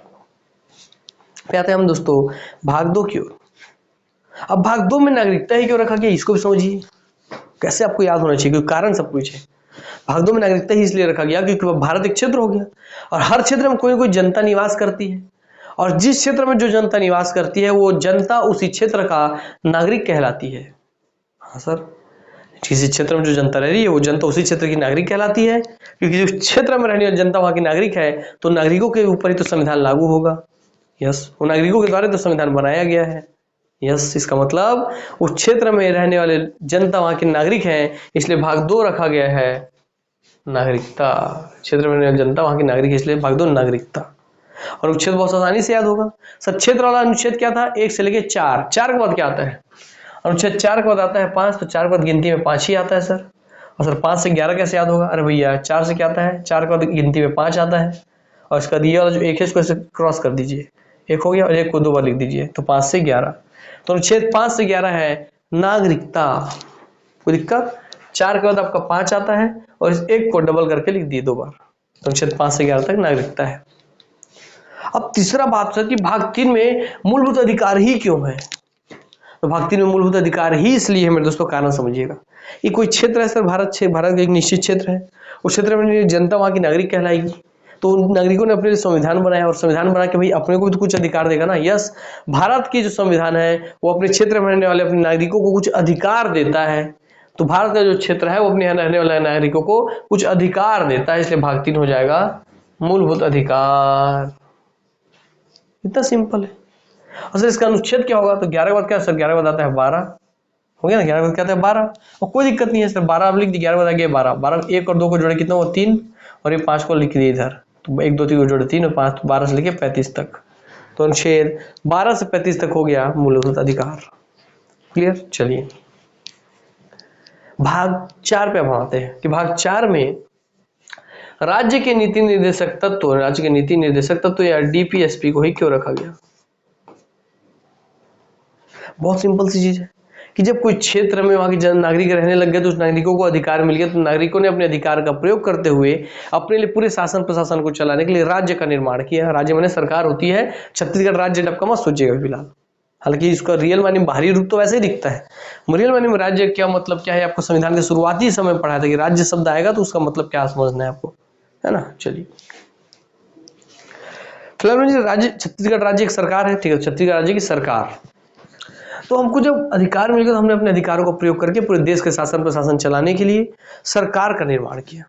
पे आते हैं हम दोस्तों भाग 2 की ओर। अब भाग 2 में नागरिकता ही क्यों रखा गया, इसको भी समझिए, कैसे आपको याद होना चाहिए, क्योंकि कारण सब कुछ है। भाग 2 में नागरिकता ही इसलिए रखा गया क्योंकि भारत एक क्षेत्र हो गया और हर क्षेत्र में कोई ना कोई जनता निवास करती है, और जिस क्षेत्र में जो जनता निवास करती है वो जनता उसी क्षेत्र का नागरिक कहलाती है। हाँ सर, किसी क्षेत्र में जो जनता रह रही है वो जनता उसी क्षेत्र की नागरिक कहलाती है, क्योंकि जो क्षेत्र में रहने वाली जनता वहां की नागरिक है, तो नागरिकों के ऊपर ही तो संविधान लागू होगा। यस, वो नागरिकों के द्वारा तो संविधान बनाया गया है। यस, इसका मतलब उस क्षेत्र में रहने वाले जनता वहां की नागरिक है, इसलिए भाग 2 रखा गया है नागरिकता। क्षेत्र में रहने वाली जनता वहां की नागरिक है, इसलिए भाग 2 नागरिकता। और अनुच्छेद बहुत आसानी से याद होगा सर। क्षेत्र वाला अनुच्छेद क्या था, 1 से लेके 4। 4 के बाद क्या आता है, अनुच्छेद 4 के बाद आता है 5, तो 4 के बाद गिनती में 5 ही आता है सर। और सर 5 से 11 कैसे याद होगा, अरे भैया 4 से क्या आता है, 4 के बाद गिनती में 5 आता है, और इसका दिया वाला जो 1 है इसको ऐसे क्रॉस कर दीजिए, 1 हो गया, और 1 को 2 बार लिख दीजिए, तो 5 से 11। तो अनुच्छेद 5 से 11 है नागरिकता। कोई दिक्कत, 4 के बाद आपका 5 आता है और इस 1 को डबल करके लिख दिए 2 बार, तो अनुच्छेद 5 से 11 तक नागरिकता है। अब तीसरा बात सर कि भाग 3 में मूलभूत अधिकार ही क्यों है, तो भाग 3 में मूलभूत अधिकार ही इसलिए है मेरे दोस्तों, कारण समझिएगा। ये कोई क्षेत्र है सर, भारत का एक निश्चित क्षेत्र है, उस क्षेत्र में जनता वहां की नागरिक कहलाएगी, तो उन नागरिकों ने अपने लिए संविधान बनाया, और संविधान बना के भाई अपने को भी तो कुछ अधिकार देगा ना। यस, भारत की जो संविधान है वो अपने क्षेत्र में रहने वाले अपने नागरिकों को कुछ अधिकार देता है, तो भारत का जो क्षेत्र है वो अपने यहाँ रहने वाले नागरिकों को कुछ अधिकार देता है, इसलिए भाग 3 हो जाएगा मूलभूत अधिकार। इतना सिंपल है। और सर इसका अनुच्छेद क्या होगा, तो 11 के बाद क्या सर, 11 के बाद आता है 12, हो गया ना, 11 के बाद क्या आता है 12, और कोई दिक्कत नहीं है सर, 12 आप लिख दी, 11 के बाद आ गया 12, 12 1 और 2 को जोड़े कितना हुआ 3, और ये 5 को लिख दिए इधर, तो 1 2 3 को जोड़े 3 और 5, 12 से लेके 35 तक, तो अनुच्छेद 12 से 35 तक हो गया मूलभूत अधिकार। क्लियर, चलिए भाग 4 पे अब हम आते हैं कि भाग 4 में राज्य के नीति निर्देशक तत्व, राज्य के नीति निर्देशक तत्व या डीपीएसपी को ही क्यों रखा गया। बहुत सिंपल सी चीज है कि जब कोई क्षेत्र में वहां के नागरिक रहने लग गए तो उस नागरिकों को अधिकार मिल गया, तो नागरिकों ने अपने अधिकार का प्रयोग करते हुए अपने लिए पूरे शासन प्रशासन को चलाने के लिए राज्य का निर्माण किया। राज्य माने सरकार होती है, छत्तीसगढ़ राज्य टपका मत सोचिएगा फिलहाल, हालांकि इसका रियल मानी बाहरी रूप तो वैसे ही दिखता है। रियल मानी में राज्य क्या मतलब क्या है, आपको संविधान के शुरुआती समय पढ़ाया था कि राज्य शब्द आएगा तो उसका मतलब क्या समझना है आपको, है ना। चलिए फिलहाल राज्य, छत्तीसगढ़ राज्य एक सरकार है, ठीक है, छत्तीसगढ़ राज्य की सरकार। तो हमको जब अधिकार मिल गया तो हमने अपने अधिकारों का प्रयोग करके पूरे देश के शासन प्रशासन चलाने के लिए सरकार का निर्माण किया।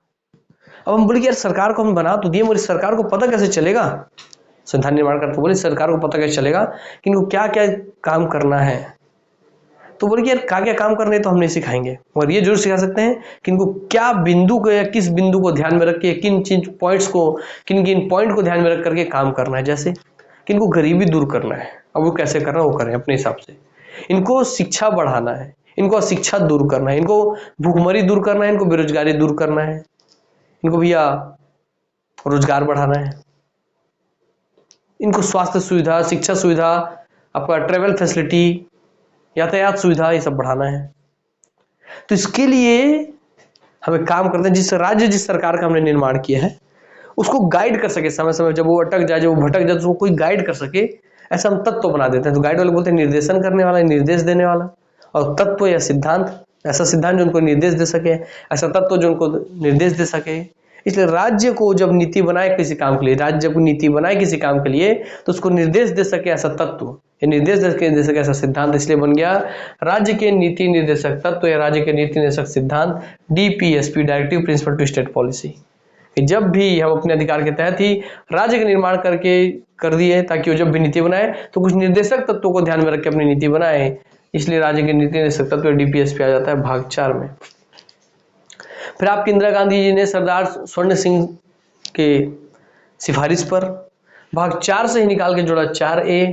अब हम बोले कि यार सरकार को हम बना तो दिए, मगर सरकार को पता कैसे चलेगा, संविधान निर्माण करते बोले सरकार को पता कैसे चलेगा कि इनको क्या क्या काम करना है, तो बोले कि यार क्या क्या काम करने तो हम नहीं सिखाएंगे, और ये जरूर सिखा सकते हैं कि इनको क्या बिंदु को या किस बिंदु को ध्यान में रख के किन चीज पॉइंट्स को, किन पॉइंट को ध्यान में रख करके काम करना है। जैसे कि इनको गरीबी दूर करना है, अब वो कैसे करना है वो करें अपने हिसाब से। इनको शिक्षा बढ़ाना है, इनको अशिक्षा दूर करना है, इनको भूखमरी दूर करना है, इनको बेरोजगारी दूर करना है, इनको भैया रोजगार बढ़ाना है, इनको स्वास्थ्य सुविधा, शिक्षा सुविधा, आपका ट्रेवल फैसिलिटी, यातायात सुविधा, ये सब बढ़ाना है। तो इसके लिए हमें काम करते हैं, जिस राज्य जिस सरकार का हमने निर्माण किया है उसको गाइड कर सके, समय समय जब वो अटक जाए, जब वो भटक जाए, तो उसको कोई गाइड कर सके, ऐसा हम तत्व बना देते हैं। तो गाइड वाले बोलते हैं निर्देशन करने वाला, निर्देश देने वाला, और तत्व या सिद्धांत, ऐसा सिद्धांत जो उनको निर्देश दे सके, ऐसा तत्व जो उनको निर्देश दे सके। इसलिए राज्य को जब नीति बनाए किसी काम के लिए, राज्य जब नीति बनाए किसी काम के लिए, तो उसको निर्देश दे सके ऐसा तत्व, ये निर्देश दे सके ऐसा सिद्धांत, इसलिए बन गया राज्य के नीति निर्देशक तत्व या राज्य के नीति निर्देशक सिद्धांत, DPSP, directive principle to state policy. जब भी हम अपने अधिकार के तहत ही राज्य का निर्माण करके कर दिए, ताकि वो जब भी नीति बनाए तो कुछ निर्देशक तत्वों को ध्यान में रख के अपनी नीति बनाए, इसलिए राज्य के नीति निर्देशक तत्व डीपीएसपी आ जाता है भाग 4 में। फिर आपकी इंदिरा गांधी जी ने सरदार स्वर्ण सिंह के सिफारिश पर। भाग 4 से ही निकाल के जोड़ा 4A,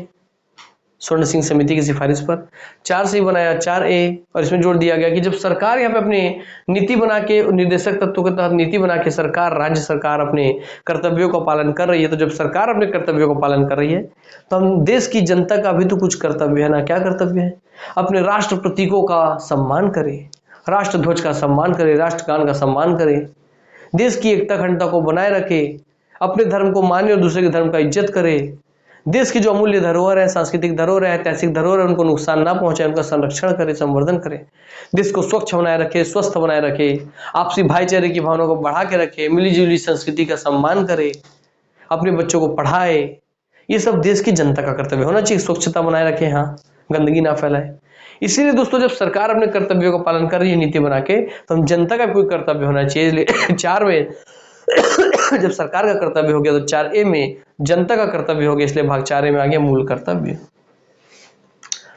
स्वर्ण सिंह समिति की सिफारिश पर 4 से ही बनाया 4A, और इसमें जोड़ दिया गया कि जब सरकार यहाँ पे अपने नीति बना के, निर्देशक तत्वों के तहत नीति बना के सरकार, राज्य सरकार अपने कर्तव्यों का पालन कर रही है, तो जब सरकार अपने कर्तव्यों का पालन कर रही है तो हम देश की जनता का भी तो कुछ कर्तव्य है ना। क्या कर्तव्य है? अपने राष्ट्र प्रतीकों का सम्मान करे, राष्ट्र ध्वज का सम्मान करे, राष्ट्रगान का सम्मान करे, देश की एकता अखंडता को बनाए रखे, अपने धर्म को माने और दूसरे के धर्म का इज्जत करे, देश की जो अमूल्य धरोहर है, सांस्कृतिक धरोहर है, ऐतिहासिक धरोहर है, उनको नुकसान ना पहुंचाए, उनका संरक्षण करे, संवर्धन करे, देश को स्वच्छ बनाए रखे, स्वस्थ बनाए रखे, आपसी भाईचारे की भावना को बढ़ा के रखे, मिलीजुली संस्कृति का सम्मान करे, अपने बच्चों को पढ़ाए। ये सब देश की जनता का कर्तव्य होना चाहिए। स्वच्छता बनाए रखे, हाँ, गंदगी ना फैलाए। इसीलिए दोस्तों जब सरकार अपने कर्तव्यों का पालन कर रही है नीति बना के, तो हम जनता का कोई कर्तव्य होना चाहिए। 4 में जब सरकार का कर्तव्य हो गया तो 4A में जनता का कर्तव्य हो गया, इसलिए भाग 4A में आ गया मूल कर्तव्य।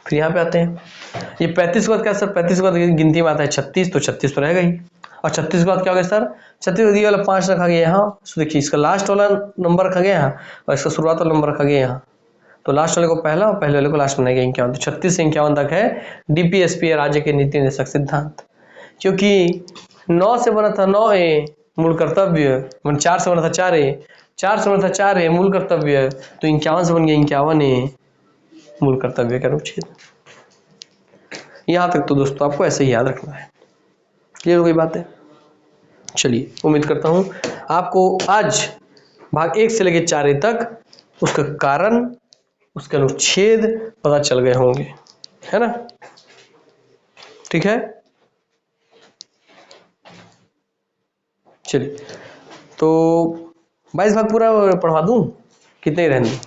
फिर यहाँ पे आते हैं, ये 35 के बाद क्या सर? 35 के बाद गिनती में आता है 36, तो 36 तो रहेगा ही। और 36 के बाद क्या हो गया सर? 36 वाला 5 रखा गया यहाँ, तो देखिए इसका लास्ट वाला नंबर रखा गया यहाँ और इसका शुरुआत वाला नंबर रखा गया यहाँ। तो लास्ट वाले को पहला और पहले वाले को लास्ट बनाएगा 51। तो 36 से 51 तक है DPSP राज्य के नीति निर्देशक सिद्धांत। क्योंकि 9 से बना था 9A मूल कर्तव्य, 4 से बना था 4A, 4 से बना था 4A मूल कर्तव्य, तो 51 से बन गया 51A मूल कर्तव्य का अनुच्छेद। यहां तक तो दोस्तों आपको ऐसे ही याद रखना है। क्लियर हो गई बात है? चलिए, उम्मीद करता हूं आपको आज भाग 1 से लेकर 4A तक उसका कारण, उसके अनुच्छेद पता चल गए होंगे, है ना? ठीक है, चलिए तो 22 भाग पूरा पढ़वा दूं, कितने रहने दूं?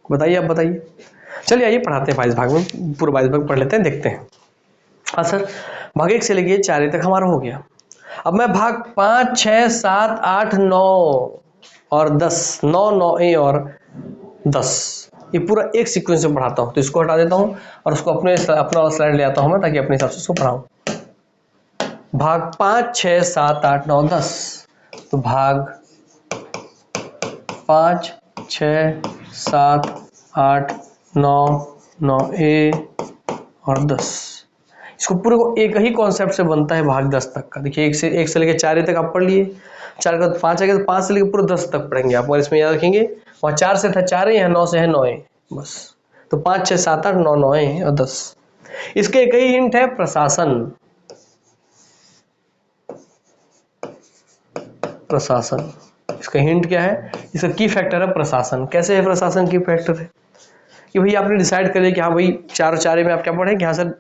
बताइए, आप बताइए। चलिए आइए पढ़ाते हैं 22 भाग में, पूरा 22 भाग पढ़ लेते हैं, देखते हैं। हाँ सर, भाग 1 से लेके 4A तक हमारा हो गया। अब मैं भाग 5, 6, 7, 8, 9 और 10, 9, 9A और 10 ये पूरा एक सीक्वेंस में पढ़ाता हूँ। तो इसको हटा देता हूँ और उसको अपना स्लाइड ले आता हूँ मैं, ताकि अपने हिसाब से उसको पढ़ाऊँ। भाग 5, 6, 7, 8, 9, 10। तो भाग 5, 6, 7, 8, 9, 9A और 10, इसको पूरे को एक ही कॉन्सेप्ट से बनता है भाग 10 तक का। देखिए 1 से लेकर 4A तक आप पढ़ लिए, 4 के बाद 5 आ गया, तो 5 से लेकर पूरे 10 तक पढ़ेंगे आप, और इसमें याद रखेंगे वहाँ 4 से था 4A, यहाँ 9 से है 9A, बस। तो 5, 6, 7, 8, 9, 9A और 10। इसके एक ही हिंट है, प्रशासन। प्रशासन, इसका हिंट क्या है? इसका की फैक्टर है प्रशासन। कैसे है प्रशासन की फैक्टर है? कि भाई आपने डिसाइड कर लिया कि हाँ भाई 4 और 4A में आप क्या पढ़े कि हाँ सर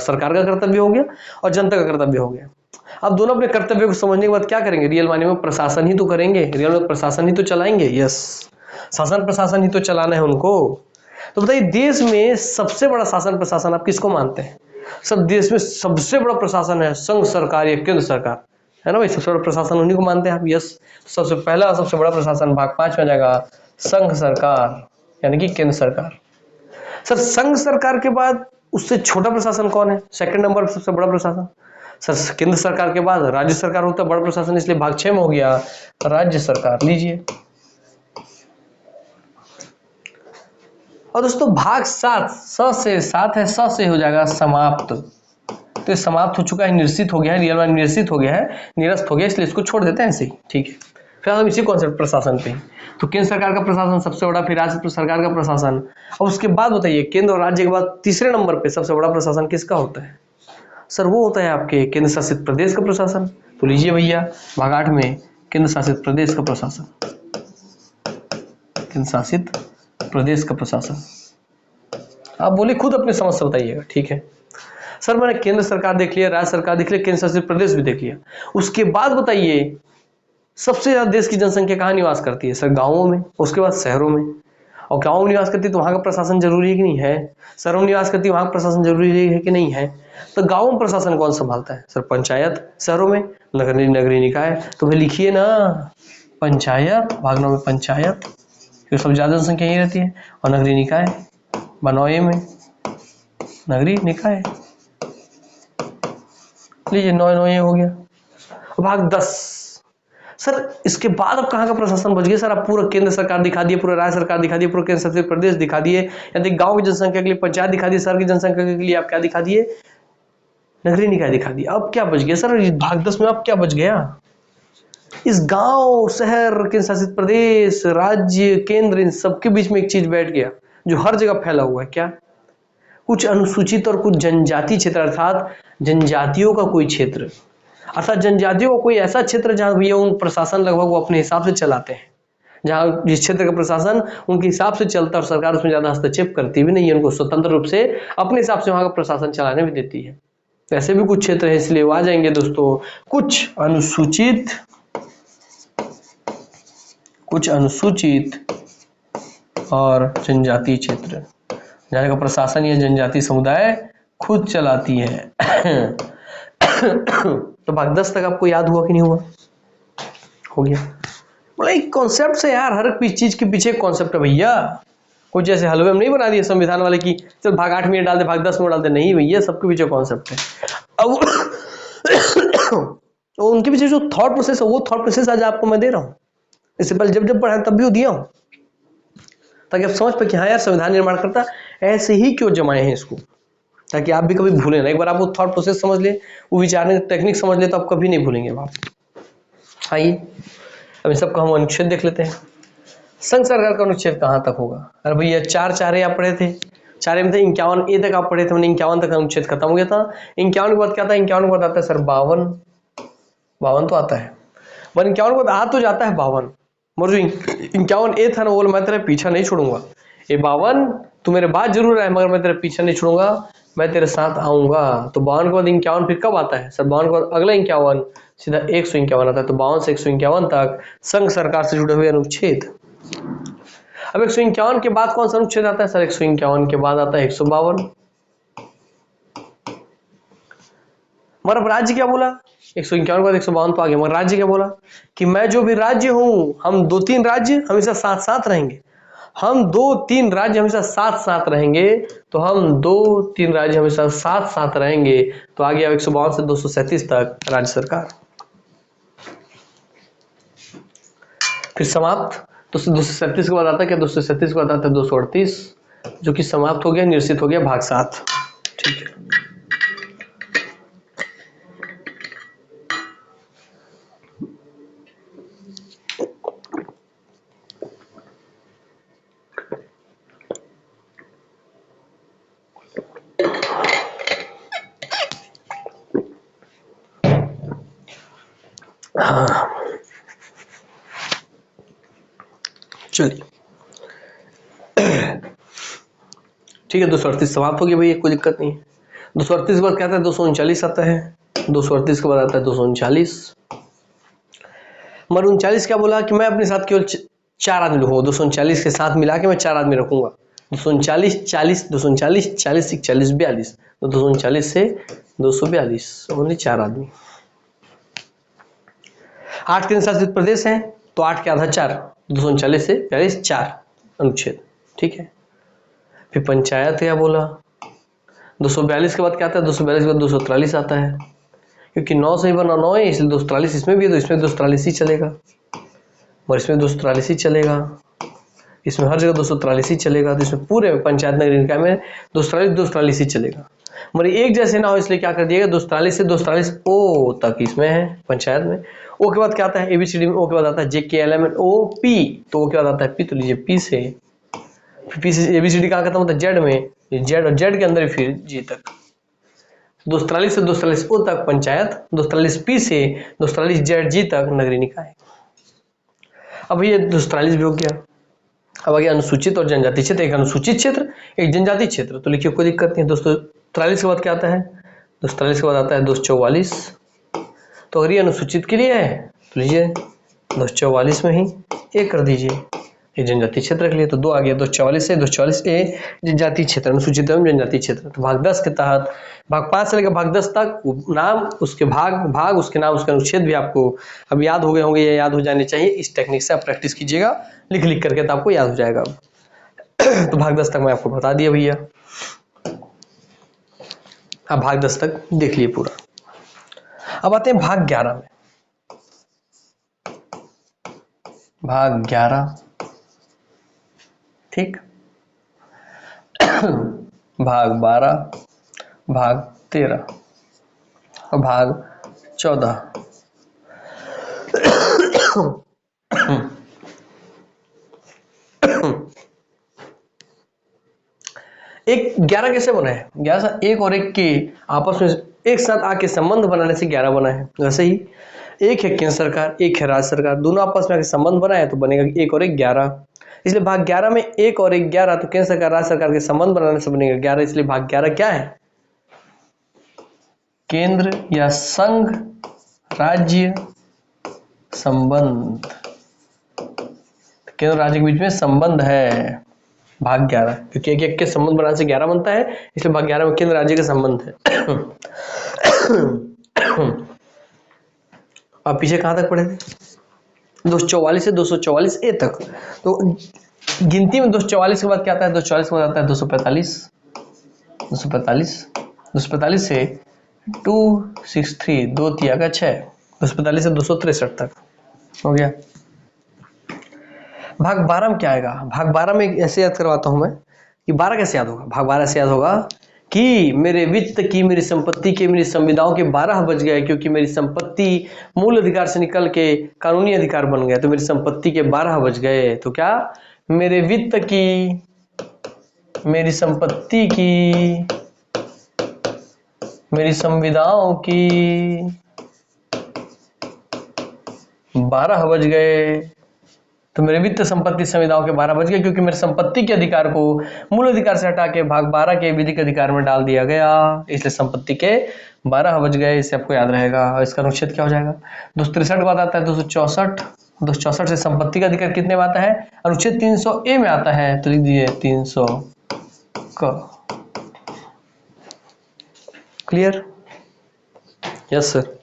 सरकार का कर्तव्य हो गया और जनता का कर्तव्य हो गया। अब दोनों अपने कर्तव्य को समझने के बाद क्या करेंगे? रियल मायने में प्रशासन ही तो करेंगे, रियल में प्रशासन ही तो चलाएंगे। यस, शासन प्रशासन ही तो चलाना है उनको। तो बताइए देश में सबसे बड़ा शासन प्रशासन आप किसको मानते हैं? सब देश में सबसे बड़ा प्रशासन है संघ सरकार या केंद्र सरकार, है ना भाई? सबसे बड़ा प्रशासन उन्हीं को मानते हैं आप। यस, सबसे पहला सबसे बड़ा प्रशासन भाग 5 में जाएगा संघ सरकार, यानी कि केंद्र सरकार। सर संघ सरकार के बाद उससे छोटा प्रशासन कौन है? सेकंड नंबर पर सबसे बड़ा प्रशासन सर केंद्र सरकार के बाद राज्य सरकार होता है बड़ा प्रशासन, इसलिए भाग 6 में हो गया राज्य सरकार। लीजिए, और दोस्तों भाग 7 से 7 है, स से हो जाएगा समाप्त। तो ये समाप्त हो चुका है, निरसित हो गया है, रियल में निरसित हो गया है, निरस्त हो गया, इसलिए इसको छोड़ देते हैं ऐसे ही। ठीक है, फिर हम इसी कॉन्सेप्ट प्रशासन पे। तो केंद्र सरकार का प्रशासन सबसे बड़ा, फिर राज्य सरकार का प्रशासन, और उसके बाद बताइए केंद्र और राज्य के बाद तीसरे नंबर पे सबसे बड़ा प्रशासन किसका होता है? सर वो होता है आपके केंद्र शासित प्रदेश का प्रशासन। तो लीजिए भैया भाग 8 में केंद्र शासित प्रदेश का प्रशासन, केंद्र शासित प्रदेश का प्रशासन। आप बोले खुद अपने समझ से बताइएगा। ठीक है सर, मैंने केंद्र सरकार देख लिया, राज्य सरकार देख लिया, केंद्र शासित प्रदेश भी देख लिया, उसके बाद बताइए सबसे ज्यादा देश की जनसंख्या कहाँ निवास करती है? सर गांवों में, उसके बाद शहरों में। और गांवों में निवास करती है तो वहां का प्रशासन जरूरी है कि नहीं है? शहरों में निवास करती है वहां का प्रशासन जरूरी है कि नहीं है? तो गांव में प्रशासन कौन संभालता है? सर पंचायत। शहरों में नगरीय निकाय। तो भाई लिखिए ना पंचायत, भाग 9 में पंचायत, क्योंकि सब ज्यादा जनसंख्या यही रहती है। और नगरीय निकाय 9A में नगरीय निकाय। लीजिए 9A हो गया। तो भाग 10। सर इसके बाद अब कहाँ का प्रशासन बच गया सर? आप पूरा केंद्र सरकार दिखा दिए, पूरा राज्य सरकार दिखा दिए, पूरा केंद्र शासित प्रदेश दिखा दिए, यदि गांव की जनसंख्या के लिए पंचायत दिखा दिए, शहर की जनसंख्या के लिए आप क्या दिखा दिए? नगरीय निकाय दिखा दिया। अब क्या बच गया सर भाग 10 में? अब क्या बच गया? इस गांव, शहर, केंद्र शासित प्रदेश, राज्य, केंद्र, इन सबके बीच में एक चीज बैठ गया जो हर जगह फैला हुआ है। क्या? कुछ अनुसूचित और कुछ जनजाति क्षेत्र, अर्थात जनजातियों का कोई क्षेत्र, अर्थात जनजातियों का कोई ऐसा क्षेत्र जहां भैया उन प्रशासन लगभग वो अपने हिसाब से चलाते हैं, जहां जिस क्षेत्र का प्रशासन उनके हिसाब से चलता है और सरकार उसमें ज्यादा हस्तक्षेप करती भी नहीं है, उनको स्वतंत्र रूप से अपने हिसाब से वहां का प्रशासन चलाने भी देती है। ऐसे भी कुछ क्षेत्र है, इसलिए वो आ जाएंगे दोस्तों कुछ अनुसूचित और जनजातीय क्षेत्र, जहाँ का प्रशासन या जनजातीय समुदाय खुद चलाती है। तो भाग 10 तक आपको याद हुआ कि नहीं हुआ? हो गया। मतलब एक कॉन्सेप्ट है यार, हर एक चीज के पीछे एक कॉन्सेप्ट है भैया। कुछ जैसे हलवे में नहीं बना दिए संविधान वाले की चल भाग 8 में डाल दे, भाग 10 में डाल दे, नहीं भैया, सबके पीछे कॉन्सेप्ट है। अब तो उनके पीछे जो थॉट प्रोसेस है, वो थॉट प्रोसेस आज आपको मैं दे रहा हूँ। इससे पहले जब पढ़ा तब भी दिया हूँ, ताकि आप समझ पाए कि हाँ यार संविधान निर्माणकर्ता ऐसे ही क्यों जमाए हैं इसको, ताकि आप भी कभी भूलें ना। एक बार आप वो थॉट प्रोसेस समझ ले, वो विचारने की टेक्निक समझ ले, तो आप कभी नहीं भूलेंगे आप। आइए अब इन सबका हम अनुच्छेद देख लेते हैं। संघ सरकार का अनुच्छेद कहाँ तक होगा? अरे भैया 4 आप पढ़े थे, 4 में थे 51 ए तक आप पढ़े थे, मैंने 51 तक अनुच्छेद खत्म हो गया था। 51 के बाद क्या था? 51 के बाद आता है सर 52 तो आता है, पर 51 के बाद आ तो जाता है 52। मगर जो 51 ए था ना, वो मैं तेरा पीछा नहीं छोड़ूंगा। ये 52 तू मेरे बाद जरूर है, मगर मैं तेरा पीछा नहीं छोड़ूंगा, मैं तेरे साथ आऊंगा। तो 52 के बाद 51 फिर कब आता है सर? 52 के बाद अगला 51 सीधा 151 आता है। तो 52 से 151 तक संघ सरकार से जुड़े हुए अनुच्छेद। अब 151 के बाद कौन सा अनुच्छेद आता है सर? 151 के बाद आता है 152। मगर अब राज्य क्या बोला? 151 के बाद 152 तो आ गया, मगर राज्य क्या बोला? कि मैं जो भी राज्य हूं, हम 2-3 राज्य हमेशा साथ साथ रहेंगे। हम 2-3 राज्य हमेशा साथ साथ रहेंगे। तो हम 2-3 राज्य हमेशा साथ साथ रहेंगे। तो आ गया 152 से 237 तक राज्य सरकार। फिर समाप्त। तो 237 के बाद आता है क्या? 237 के बाद आता है 238, जो कि समाप्त हो गया, निरसित हो गया भाग 7। ठीक है। चलिए ठीक है, 238 समाप्त हो गया भैया, कोई दिक्कत नहीं है। 238 के बाद क्या आता है? 239 आता है। 238 के बाद आता है 239। मगर 39 क्या बोला? कि मैं अपने साथ केवल 4 आदमी रखूंगा। 239 के साथ मिला के मैं 4 आदमी रखूंगा। 239 40 239 40 40 42, तो 239 से 242 ओनली 4 आदमी। 8 केंद्र शासित प्रदेश हैं, तो 8 के आधा 4, 239 से 42 4 अनुच्छेद। ठीक है। फिर पंचायत क्या बोला? 242 के बाद क्या आता है? 242 के बाद 243 आता है, क्योंकि 9 से ही बना 9 है, इसलिए 243 इसमें भी है, तो इसमें 243 ही चलेगा, और इसमें 243 ही चलेगा, इसमें हर जगह 243 ही चलेगा। तो इसमें पूरे पंचायत नगरीय निकाय में 243 ही चलेगा। मगर एक जैसे ना हो, इसलिए क्या कर दिएगा? 243 से 243 ओ तक इसमें है पंचायत में। ओ के बाद क्या आता है? एबीसीडी में ओ के बाद आता है JKLMN O P, तो ओ के बाद आता है पी, तो लीजिए पी से, पी से एबीसीडी कहाँ खत्म होता है? जेड में, जेड और जेड के अंदर फिर जी तक। 243 से 243 ओ तक पंचायत, 243 पी से 243 जेड जी तक नगरीय निकाय। अब ये 243 भी हो गया। अब आगे अनुसूचित और जनजाति क्षेत्र, एक अनुसूचित क्षेत्र एक जनजाति क्षेत्र, तो लिखिए कोई दिक्कत नहीं। 243 के बाद क्या आता है? 243 के बाद आता है 244। तो अगर ये अनुसूचित के लिए है तो लीजिए 244 में ही एक कर दीजिए, ये जनजाति क्षेत्र के लिए। तो 2 आ गया, 244 से 244 ए जनजाति क्षेत्र, अनुसूचित एवं जनजाति क्षेत्र। तो भाग 10 के तहत भाग 5 से लेकर भाग 10 तक नाम, उसके भाग उसके नाम, उसके अनुच्छेद भी आपको अब याद हो गए होंगे, या याद हो जाने चाहिए। इस टेक्निक से आप प्रैक्टिस कीजिएगा, लिख करके, तो आपको याद हो जाएगा। तो भाग 10 तक मैं आपको बता दिया भैया। अब भाग 10 तक देख लिए पूरा। अब आते हैं भाग 11 में। भाग 11, ठीक, भाग 12, भाग 13 और भाग 14। एक 11 कैसे बना है? 11 एक और एक के आपस में एक साथ आके संबंध बनाने से 11 बना है। वैसे ही एक है केंद्र सरकार, एक है राज्य सरकार, दोनों आपस में आके संबंध बनाए तो बनेगा एक और एक 11। इसलिए भाग 11 में एक और एक 11, तो केंद्र सरकार राज्य सरकार के संबंध बनाने से बनेगा 11। इसलिए भाग 11 क्या है? केंद्र या संघ राज्य संबंध। केंद्र राज्य के बीच में संबंध है भाग 11, क्योंकि एक एक के संबंध बनाने से 11 बनता है, इसलिए भाग 11 में केंद्र राज्य का संबंध है। अब पीछे कहां तक पढ़े थे? 244 से 244 ए तक। तो गिनती में 244 के बाद क्या आता है? 244 के बाद आता है 245, 245 से 263, 2 3 का 6, 245 से 263 तक हो गया। भाग 12 में क्या आएगा? भाग 12 में ऐसे याद करवाता हूं मैं कि 12 कैसे याद होगा। भाग 12 ऐसे याद होगा कि मेरे वित्त की, मेरी संपत्ति के, मेरी संविदाओं के 12 बज गए, क्योंकि मेरी संपत्ति मूल अधिकार से निकल के कानूनी अधिकार बन गया, तो मेरी संपत्ति के 12 बज गए। तो क्या मेरे वित्त की, मेरी संपत्ति की, मेरी संविदाओं की 12 बज गए, तो मेरे वित्त संपत्ति संविदाओं के 12 बज गए, क्योंकि मेरे संपत्ति के अधिकार को मूल अधिकार से हटा के भाग 12 के विधिक अधिकार में डाल दिया गया, इसलिए संपत्ति के 12 बज गए। इसे आपको याद रहेगा। इसका अनुच्छेद क्या हो जाएगा? 263 के बाद आता है 264, 264 से संपत्ति का अधिकार कितने में आता है? अनुच्छेद 300 ए में आता है, तो लिख दीजिए 300 क। क्लियर? यस सर,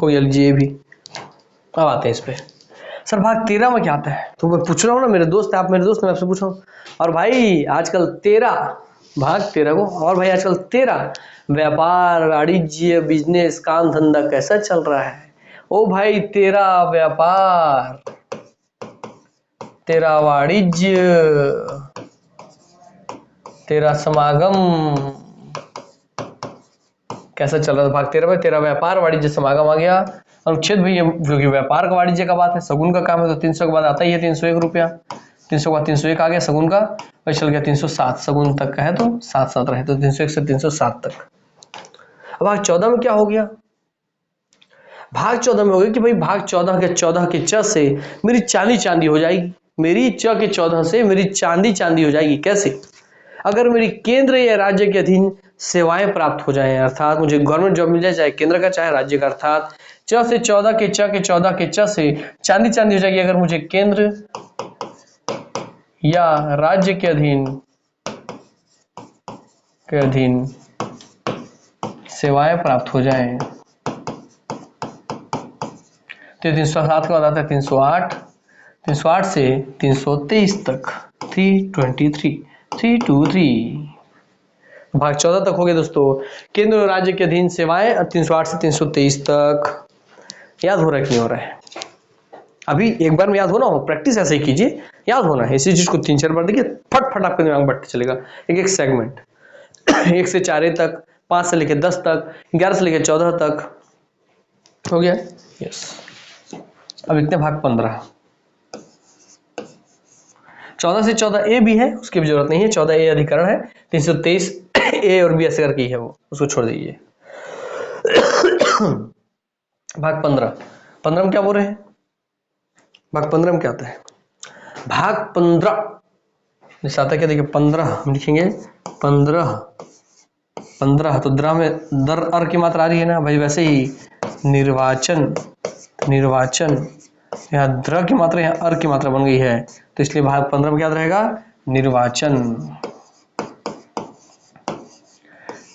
हो गया। लीजिए भी। अब आते हैं इस पे। सर भाग 13 में क्या आता है? तो मैं पूछ रहा हूँ ना, मेरे दोस्त है, आप मेरे दोस्त, मैं आपसे पूछ रहा हूँ। और भाई आजकल 13, भाग 13 को, और भाई आजकल 13 व्यापार, वाणिज्य, बिजनेस, काम धंधा कैसा चल रहा है? ओ भाई 13 व्यापार, 13 वाणिज्य, 13 समागम कैसा चल रहा है? भाग 13 में 13 व्यापार, वाणिज्य, समागम आ गया। अनुच्छेद भी, क्योंकि व्यापार का, वाणिज्य का बात है, सगुन का काम है, तो 300 के बाद आता ही है 301 रुपया। 300 के बाद 301 आ गया सगुन का, और चल गया 307, सगुन तक का है तो 7 रहे, तो 301 से 307 तक। अब भाग 14 में क्या हो गया? भाग 14 में हो गया कि भाई भाग 14 के च से मेरी चांदी चांदी हो जाएगी। मेरी च के 14 से मेरी चांदी चांदी हो जाएगी। कैसे? अगर मेरी केंद्र या राज्य के अधीन सेवाएं प्राप्त हो जाएं, अर्थात मुझे गवर्नमेंट जॉब मिल जाए, चाहे केंद्र का चाहे राज्य का, अर्थात च से 14 के च के 14 के च से चांदी चांदी हो जाएगी। अगर मुझे केंद्र या राज्य के अधीन सेवाएं प्राप्त हो जाएं, तो 307 के बाद आता है 308, 308 से 323 तक, 323। भाग 14 तक हो गया दोस्तों, केंद्र और राज्य के अधीन सेवाएं, 308 से 323 तक। याद हो रहा है कि नहीं हो रहा है? अभी एक बार में याद होना हो, प्रैक्टिस ऐसे ही कीजिए, याद होना है। इसी चीज को 3-4 बार देखिए, फट आपके दिमाग में बढ़ते चलेगा। एक एक सेगमेंट 1 से 4 तक, 5 से लेकर 10 तक, 11 से लेकर 14 तक हो गया। यस। अब इतने भाग 15, 14 से 14 ए भी है, उसकी भी जरूरत नहीं है। 14 ए अधिकरण है, 323 ए और बी ऐसे करके ही है, वो उसको छोड़ दीजिए। भाग 15 में क्या बोल रहे हैं? भाग 15 में क्या आता है? भाग 15 जैसे आता क्या? देखिए 15 हम लिखेंगे 15 तो द्र में दर अर की मात्रा आ रही है ना भाई, वैसे ही निर्वाचन यहाँ द्र की मात्रा, यहाँ अर की मात्रा बन गई है, तो इसलिए भाग 15 में क्या रहेगा? निर्वाचन।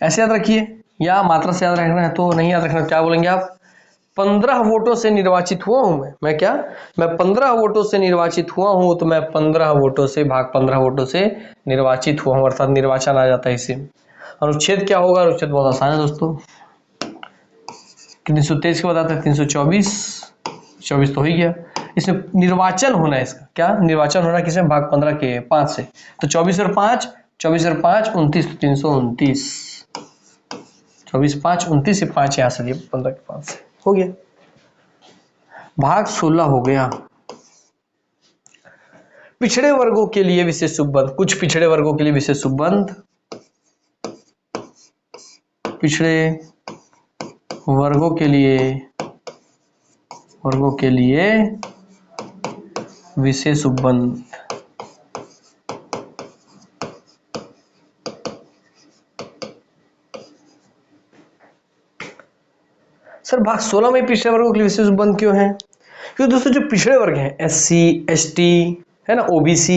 ऐसे याद रखिए, या मात्रा से याद रखना है तो नहीं याद रखना, क्या बोलेंगे आप? 15 वोटों से निर्वाचित हुआ हूं मैं क्या? मैं 15 वोटों से निर्वाचित हुआ हूं, तो मैं 15 वोटों से, भाग 15 वोटों से निर्वाचित हुआ हूं, अर्थात निर्वाचन आ जाता है इसे। अनुच्छेद क्या होगा? अनुच्छेद बहुत आसान है दोस्तों। 323 के बाद आता है 324, 24 तो हो ही गया। इसमें निर्वाचन होना है इसका, क्या निर्वाचन होना किसमें, भाग 15 के 5 से। तो 24 और 5 29, 329, 24 5 29 से 5 यहाँ से 15 के 5 से हो गया। भाग 16 हो गया, पिछड़े वर्गों के लिए विशेष उपबंध। कुछ पिछड़े वर्गों के लिए विशेष उपबंध, पिछड़े वर्गों के लिए विशेष उपबंध। सर भाग 16 में पिछड़े वर्गों के लिए विशेष उपबंध क्यों है? क्योंकि दोस्तों जो पिछड़े वर्ग हैं, SC ST है ना, OBC,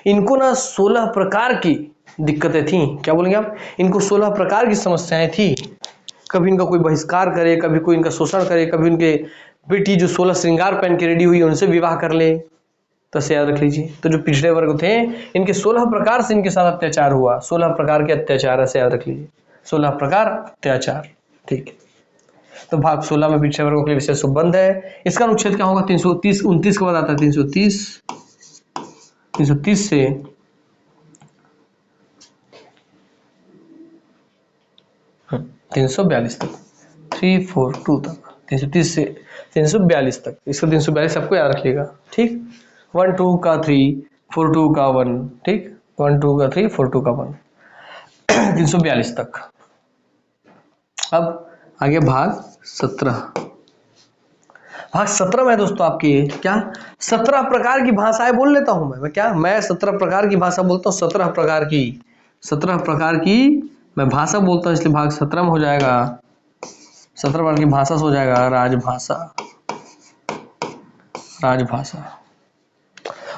इनको ना 16 प्रकार की दिक्कतें थी। क्या बोलेंगे आप? इनको 16 प्रकार की समस्याएं थी। कभी इनका कोई बहिष्कार करे, कभी कोई इनका शोषण करे, कभी उनके बेटी जो 16 श्रृंगार पहन के रेडी हुई उनसे विवाह कर ले। तो ऐसे याद रख लीजिए। तो जो पिछड़े वर्ग थे इनके 16 प्रकार से इनके साथ अत्याचार हुआ। 16 प्रकार के अत्याचार, ऐसे याद रख लीजिए, 16 प्रकार अत्याचार। ठीक है, तो भाग 16 में पिछड़े वर्गों के लिए विशेष उपबंध है। इसका अनुच्छेद क्या होगा? 330 29 के बाद आता है 330 से 342 तक, 342 तक, 330 से 342 तक। इसको 342 सबको याद रखिएगा। ठीक, 1 2 का 3 4 2 का 1, ठीक, 1 2 का 3 4 2 का 1, 342 तक। अब आगे भाग 17। भाग 17 में दोस्तों आपके क्या 17 प्रकार की भाषाएं बोल लेता हूं मैं क्या, मैं 17 प्रकार की भाषा बोलता हूं। 17 प्रकार की मैं भाषा बोलता हूं, इसलिए भाग 17 में हो जाएगा 17 प्रकार की भाषा से हो जाएगा राजभाषा।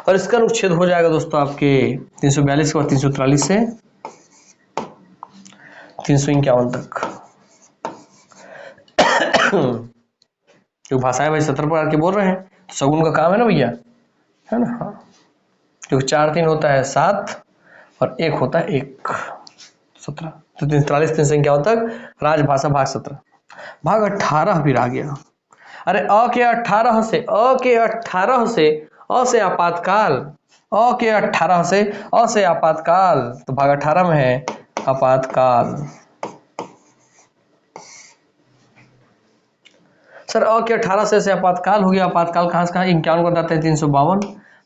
और इसका अनुच्छेद हो जाएगा दोस्तों आपके 342 के बाद 343 से 351 तक। जो भाषाएं भाई 17 प्रकार के बोल रहे हैं, तो सगुन का काम है ना भैया, है ना। हाँ, जो 4 3 होता है 7 और 1 होता है 1, 17। तो 343 351 तक राजभाषा भाग 17। भाग 18 फिर आ गया। अरे अ के 18 से अ से आपातकाल, अ के 18 से अ से आपातकाल। तो भाग 18 में है आपातकाल। सर अ के 18 से आपातकाल हो गया। आपातकाल कहाँ से कहाँ? 51 को बताते हैं 352।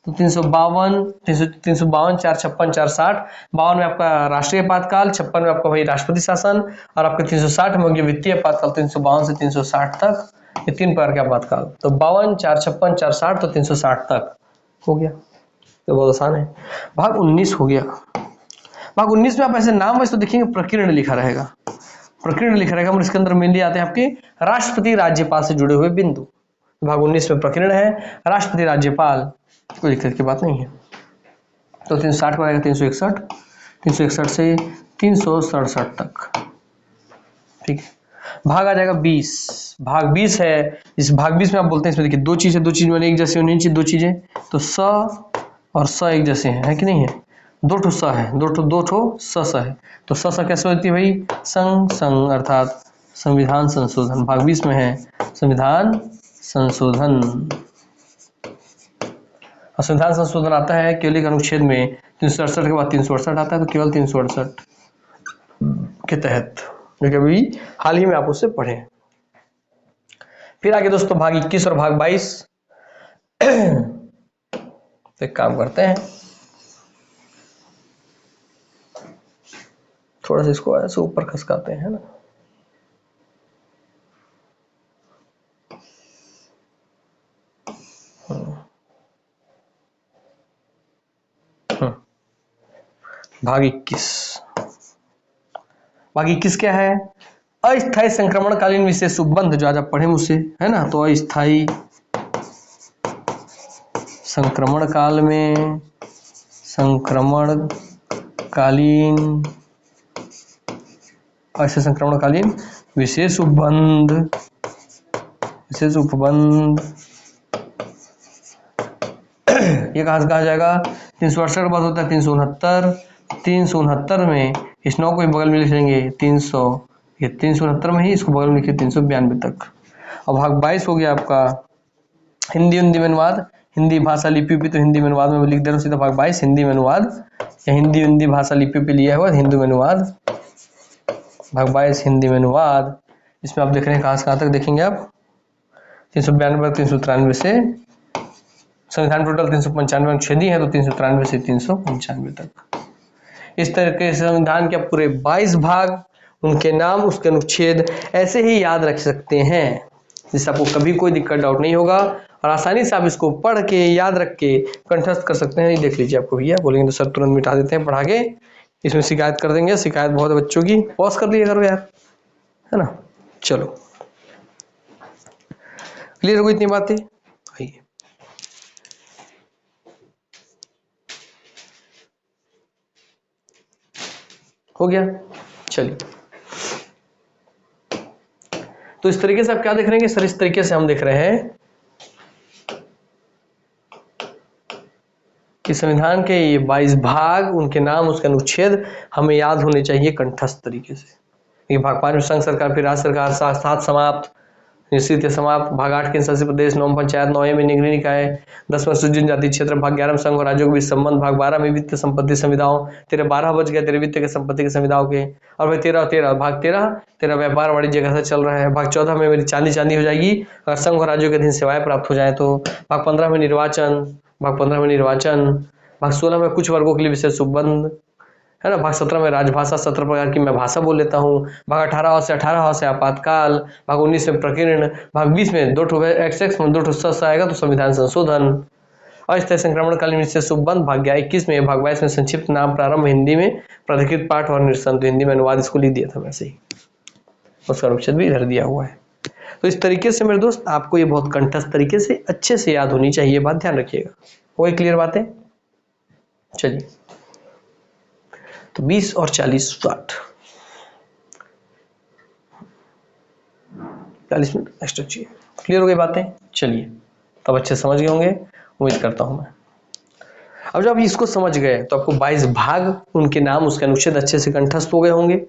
तो 352 4 56 4 60। 52 में आपका राष्ट्रीय आपातकाल, 56 में आपका भाई राष्ट्रपति शासन, और आपके 360 में हो गया वित्तीय आपातकाल। 352 से 360 तक ये 3 प्रकार के आपातकाल। तो 52 4 56 4 60, तो 360 तक हो गया। तो बहुत आसान है। भाग 19 हो गया। भाग 19 में आप ऐसे नाम वैसे तो देखेंगे प्रकीर्ण लिखा रहेगा, और इसके अंदर मेनली आते हैं आपके राष्ट्रपति राज्यपाल से जुड़े हुए बिंदु। भाग 19 में प्रकीर्ण है, राष्ट्रपति राज्यपाल, कोई दिक्कत की बात नहीं है। तो 360 को आएगा 361 से 367 तक। ठीक है, भाग आ जाएगा 20। भाग 20 है। इस भाग 20 में आप बोलते हैं, इसमें देखिए दो चीजें मैंने एक जैसे होनी चाहिए, दो चीजें। तो स और स एक जैसे हैं, है कि नहीं है? दो ठो स है, दो ठो स है। तो स कैसे होती है भाई? संग अर्थात संविधान संशोधन। भाग 20 में है संविधान संशोधन। और संविधान संशोधन आता है केवल एक अनुच्छेद में 368 के बाद 368 आता है। तो केवल 368 के तहत, जो कि अभी हाल ही में आप उससे पढ़े। फिर आगे दोस्तों भाग 21 और भाग 22। तो एक काम करते हैं, थोड़ा सा इसको ऐसे ऊपर खसकाते हैं ना। भाग 21 क्या है? अस्थायी संक्रमणकालीन विशेष उपबंध, जो आज आप पढ़े मुझसे, है ना। तो अस्थायी संक्रमण काल में संक्रमणकालीन विशेष उपबंध ये कहाँ से कहा जाएगा? 368 के बाद होता है 369 में इस 9 को बगल में लिख लेंगे 300, ये 369 में ही इसको बगल में लिखे 392 तक। अब भाग 22 हो गया आपका हिंदी हिंदी में अनुवाद, हिंदी भाषा लिपि पे तो हिंदी में अनुवाद में लिख दे रहा हूँ सीधा भाग 22 हिंदी में अनुवाद, या हिंदी हिंदी भाषा लिपि पे लिया हुआ हिंदी में अनुवाद भाग 22 हिंदी में अनुवाद। इसमें आप देख रहे हैं कहाँ से कहाँ तक देखेंगे आप 392 393 से संविधान टोटल 395 अनुच्छेद है तो 393 से 395 तक। इस तरीके से संविधान के पूरे 22 भाग, उनके नाम, उसके अनुच्छेद ऐसे ही याद रख सकते हैं जिससे आपको कभी कोई दिक्कत डाउट नहीं होगा और आसानी से आप इसको पढ़ के याद रख के कंठस्थ कर सकते हैं। ये देख लीजिए, आपको भैया बोलेंगे तो सर तुरंत मिटा देते हैं पढ़ा के, इसमें शिकायत कर देंगे, शिकायत बहुत है बच्चों की, पॉज कर लिया करो यार, है ना। चलो क्लियर हो गई इतनी बातें, आइए हो गया। चलिए तो इस तरीके से आप क्या देख रहे हैं सर, इस तरीके से हम देख रहे हैं कि संविधान के ये 22 भाग, उनके नाम, उसके अनुच्छेद हमें याद होने चाहिए कंठस्थ तरीके से। ये भाग 5 में संघ सरकार, फिर राज्य सरकार, 7 समाप्त, निश्चित समाप्त, भाग 8 केंद्र शासित प्रदेश, 9 पंचायत, 9 में निगरानी निकाय, 10 में अनुसूचित जनजाति क्षेत्र, भाग 11 में संघ और राज्यों के बीच संबंध, भाग 12 में वित्त संपत्ति संविधाओं, तेरे 12 बज गया तेरे वित्त के संपत्ति के संविधाओं के, और भाई 13 भाग 13 तेरा व्यापार वाणिज्य कैसा चल रहा है, भाग 14 में मेरी चांदी हो जाएगी अगर संघ और राज्यों के अधीन सेवाएं प्राप्त हो जाए तो, भाग 15 में निर्वाचन, भाग 15 में निर्वाचन, भाग 16 में कुछ वर्गों के लिए विशेष उपबंध, है ना, भाग 17 में राजभाषा 17 प्रकार की मैं भाषा बोल लेता हूँ, भाग 18 से आपातकाल, भाग 19 में प्रकीर्ण, भाग 20 में 2 XX में 2 सस आएगा तो संविधान संशोधन, अस्थायी संक्रमणकालीन विशेष उपबंध, भाग 21 में, भाग 22 में संक्षिप्त नाम प्रारंभ हिंदी में, प्राधिकृत पाठ और निरसन, तो हिंदी में अनुवाद इसको लिख दिया था वैसे ही, उसका अनुच्छेद भी इधर दिया हुआ है। तो इस तरीके से मेरे दोस्त आपको ये बहुत कंठस्थ तरीके से अच्छे से याद होनी चाहिए, बात ध्यान रखिएगा। वही क्लियर बात है। चलिए तो 20 और 40 60 40 मिनट एक्स्ट्रा चाहिए। क्लियर हो गई बातें? चलिए तब अच्छे समझ गए होंगे, उम्मीद करता हूं मैं। अब जब इसको समझ गए तो आपको 22 भाग, उनके नाम, उसके अनुच्छेद अच्छे से कंठस्थ हो गए होंगे।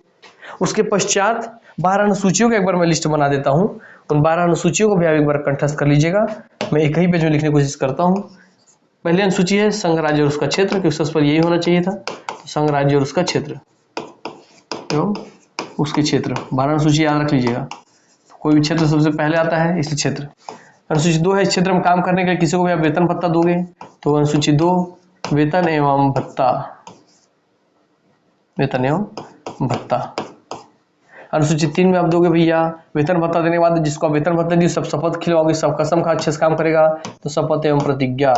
उसके पश्चात 12 अनुसूचियों का एक बार मैं लिस्ट बना देता हूं, उन 12 अनुसूचियों को भी आप एक बार कंठस्थ कर लीजिएगा। मैं एक ही पेज में लिखने की कोशिश करता हूं। पहली अनुसूची है संघ राज्य और उसका क्षेत्र, क्योंकि सबसे पहले यही होना चाहिए था, संघ राज्य और उसका क्षेत्र एवं उसके क्षेत्र। 12 अनुसूची याद रख लीजिएगा, कोई भी क्षेत्र सबसे पहले आता है इसलिए क्षेत्र। अनुसूची 2 है, इस क्षेत्र में काम करने के लिए किसी को भी आप वेतन भत्ता दोगे, तो अनुसूची 2 वेतन एवं भत्ता, वेतन एवं भत्ता। अनुसूची 3 में आप दोगे भैया वेतन भत्ता देने के बाद जिसको आप वेतन भत्ता दिए सब शपथ खिलवाओगे, सब कसम खा अच्छे से काम करेगा, तो शपथ एवं प्रतिज्ञा,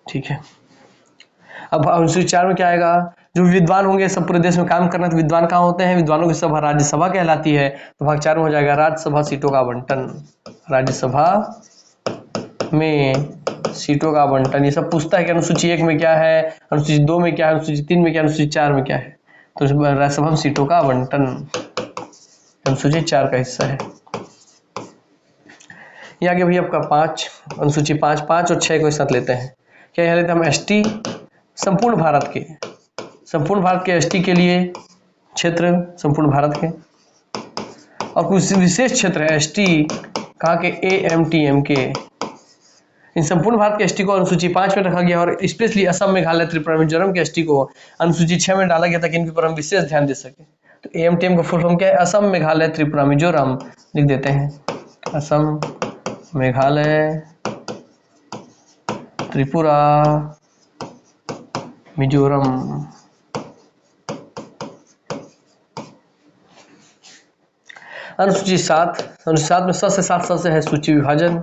ठीक है। अब अनुसूची 4 में क्या आएगा, जो विद्वान होंगे, सब पूरे देश में काम करना, तो विद्वान कहाँ होते हैं, विद्वानों की सभा राज्यसभा कहलाती है, तो भाग 4 में हो जाएगा राज्यसभा सीटों का आवंटन, राज्यसभा में सीटों का आवंटन। ये सब पूछता है कि अनुसूची 1 में क्या है, अनुसूची 2 में क्या है, अनुसूची 3 में क्या है, अनुसूची 4 में क्या है, तो राज्यसभा में सीटों का आवंटन अनुसूची 4 का हिस्सा है। ये आगे भैया आपका 5, अनुसूची 5 और 6 को एक साथ लेते हैं। क्या यहाँ लेते हैं हम एसटी, संपूर्ण भारत के एसटी के लिए क्षेत्र, संपूर्ण भारत के, और कुछ विशेष क्षेत्र है एसटी कहाँ के, AMTM के। इन संपूर्ण भारत के एसटी को अनुसूची 5 में रखा गया और स्पेशली असम, मेघालय, त्रिपुरा, मिजोरम के एसटी को अनुसूची 6 में डाला गया ताकि इनके ऊपर हम विशेष ध्यान दे सके। तो AMTM का फुल फॉर्म क्या है, असम, मेघालय, त्रिपुरा, मिजोरम लिख देते हैं, असम, मेघालय, त्रिपुरा, मिजोरम। अनुसूची 7 में स से 7 से है सूची विभाजन,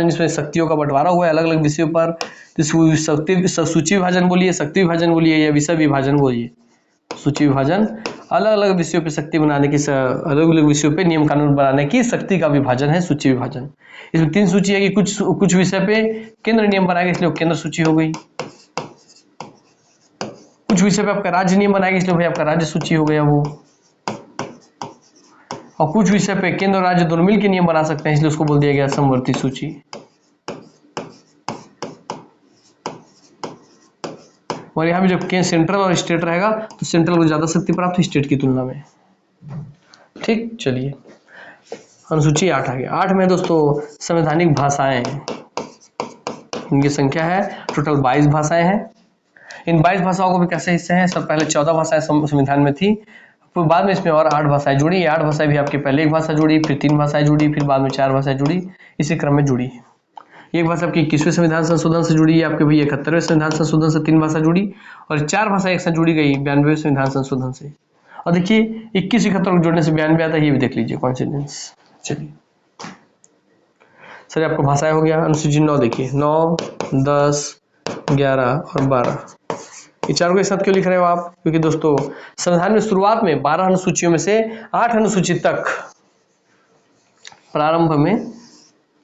इसमें शक्तियों का बंटवारा हुआ है अलग अलग विषयों पर, सूची विभाजन बोलिए, शक्ति विभाजन बोलिए या विषय विभाजन बोलिए। सूची विभाजन अलग अलग विषयों पे शक्ति बनाने की, अलग अलग विषयों पे नियम कानून बनाने की शक्ति का विभाजन है सूची विभाजन। इसमें 3 सूची है कि कुछ विषय पे केंद्र नियम बनाएगा इसलिए केंद्र सूची हो गई, कुछ विषय पे आपका राज्य नियम बनाएगा इसलिए भाई आपका राज्य सूची हो गया वो, और कुछ विषय पे केंद्र और राज्य दोनों मिलकर नियम बना सकते हैं इसलिए उसको बोल दिया गया समवर्ती सूची। और यहाँ भी जब सेंट्रल और स्टेट रहेगा तो सेंट्रल को ज्यादा शक्ति प्राप्त है स्टेट की तुलना में। ठीक, चलिए अनुसूची 8 आ गया। 8 में दोस्तों संवैधानिक भाषाएं, इनकी संख्या है टोटल 22 भाषाएं हैं। इन 22 भाषाओं को भी कैसे हिस्से हैं, सब पहले 14 भाषाएं संविधान में थी, फिर बाद में इसमें और 8 भाषाएं जुड़ी। ये 8 भाषाएं भी आपके पहले 1 भाषा जुड़ी, फिर 3 भाषाएं जुड़ी, फिर बाद में 4 भाषाएं जुड़ी, इसी क्रम में जुड़ी। एक भाषा आपकी 21वें संविधान संशोधन से जुड़ी है, आपके भैया 71वें संविधान संशोधन से 3 भाषा जुड़ी, और 4 भाषा एक साथ जुड़ी गई 92वें संविधान संशोधन से। और देखिए 21 71 को जोड़ने से 92 आता है, ये भी देख लीजिए कॉन्सिडेंस। चलिए सर आपको भाषाएं हो गया। अनुसूची 9 देखिए, 9, 10, 11 और 12, ये चारों के साथ क्यों लिख रहे हो आप? क्योंकि दोस्तों संविधान में शुरुआत में 12 अनुसूचियों में से 8 अनुसूची तक प्रारंभ में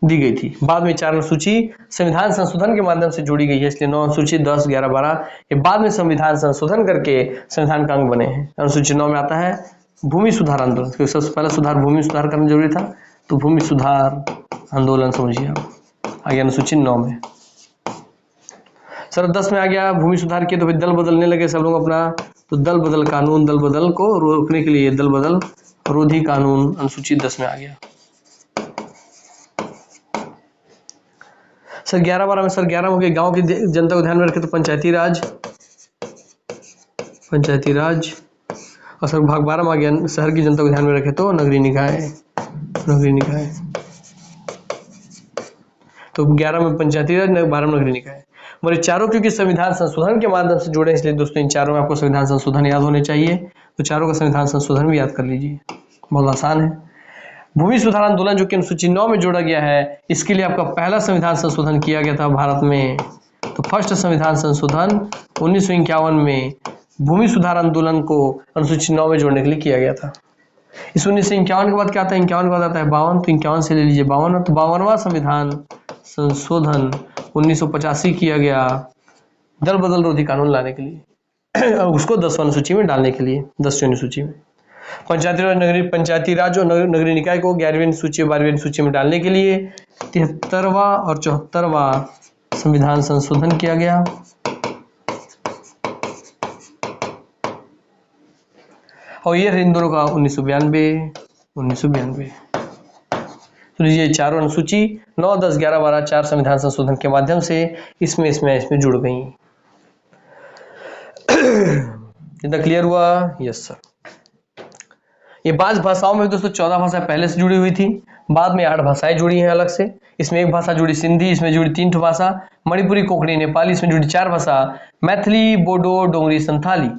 दी गई थी, बाद में 4 अनुसूची संविधान संशोधन के माध्यम से जोड़ी गई है, इसलिए 9 अनुसूची, 10, 11, 12 ये बाद में संविधान संशोधन करके संविधान का अंग बने हैं। अनुसूची 9 में आता है भूमि सुधार आंदोलन, क्योंकि सबसे पहला सुधार भूमि सुधार करना जरूरी था, तो भूमि सुधार आंदोलन समझिए आप, आ गया अनुसूची 9 में। सर 10 में आ गया भूमि सुधार किए तो फिर दल बदलने लगे सब लोग अपना, तो दल बदल कानून, दल बदल को रोकने के लिए दल बदल रोधी कानून अनुसूची 10 में आ गया। सर 11 12 में, सर 11 हो गया गांव की जनता को ध्यान में रखे तो पंचायती राज, पंचायती राज, और सर भाग 12 में आ गया शहर की जनता को ध्यान में रखे तो नगरीय निकाय, नगरीय निकाय। तो 11 में पंचायती राज, 12 में नगरीय निकाय। मेरे चारों क्योंकि संविधान संशोधन के माध्यम से जुड़े, इसलिए दोस्तों इन चारों में आपको संविधान संशोधन याद होने चाहिए, तो चारों का संविधान संशोधन भी याद कर लीजिए, बहुत आसान है। भूमि सुधार आंदोलन जो कि अनुसूची 9 में जोड़ा गया है, इसके लिए आपका पहला संविधान संशोधन किया गया था भारत में, तो फर्स्ट संविधान संशोधन 1951 में भूमि सुधार आंदोलन को अनुसूची 9 में जोड़ने के लिए किया गया था। इस 1951 के बाद क्या आता है, 51 के बाद आता है 52, तो 51 से ले लीजिए 52, तो 52वां संविधान संशोधन 1985 किया गया दल बदल रोधी कानून लाने के लिए, उसको 10वां अनुसूची में डालने के लिए, 10वीं अनुसूची में। पंचायती राज और नगरीय निकाय को 11वीं अनुसूची और 12वीं अनुसूची में डालने के लिए 73वां और 74वां संविधान संशोधन किया गया। और ये इन दोनों का 1992। तो लीजिए चारों अनुसूची 9, 10, 11, 12 4 संविधान संशोधन के माध्यम से इसमें जुड़ गई। कितना क्लियर हुआ? Yes sir. ये 5 भाषाओं में दोस्तों 14 भाषाएं पहले से जुड़ी हुई थी, बाद में 8 भाषाएं जुड़ी हैं अलग से। इसमें एक भाषा जुड़ी सिंधी, इसमें जुड़ी 3 भाषा, मणिपुरी, कोंकणी, नेपाली, इसमें जुड़ी 4 भाषा, मैथिली, बोडो, डोंगरी, संथाली।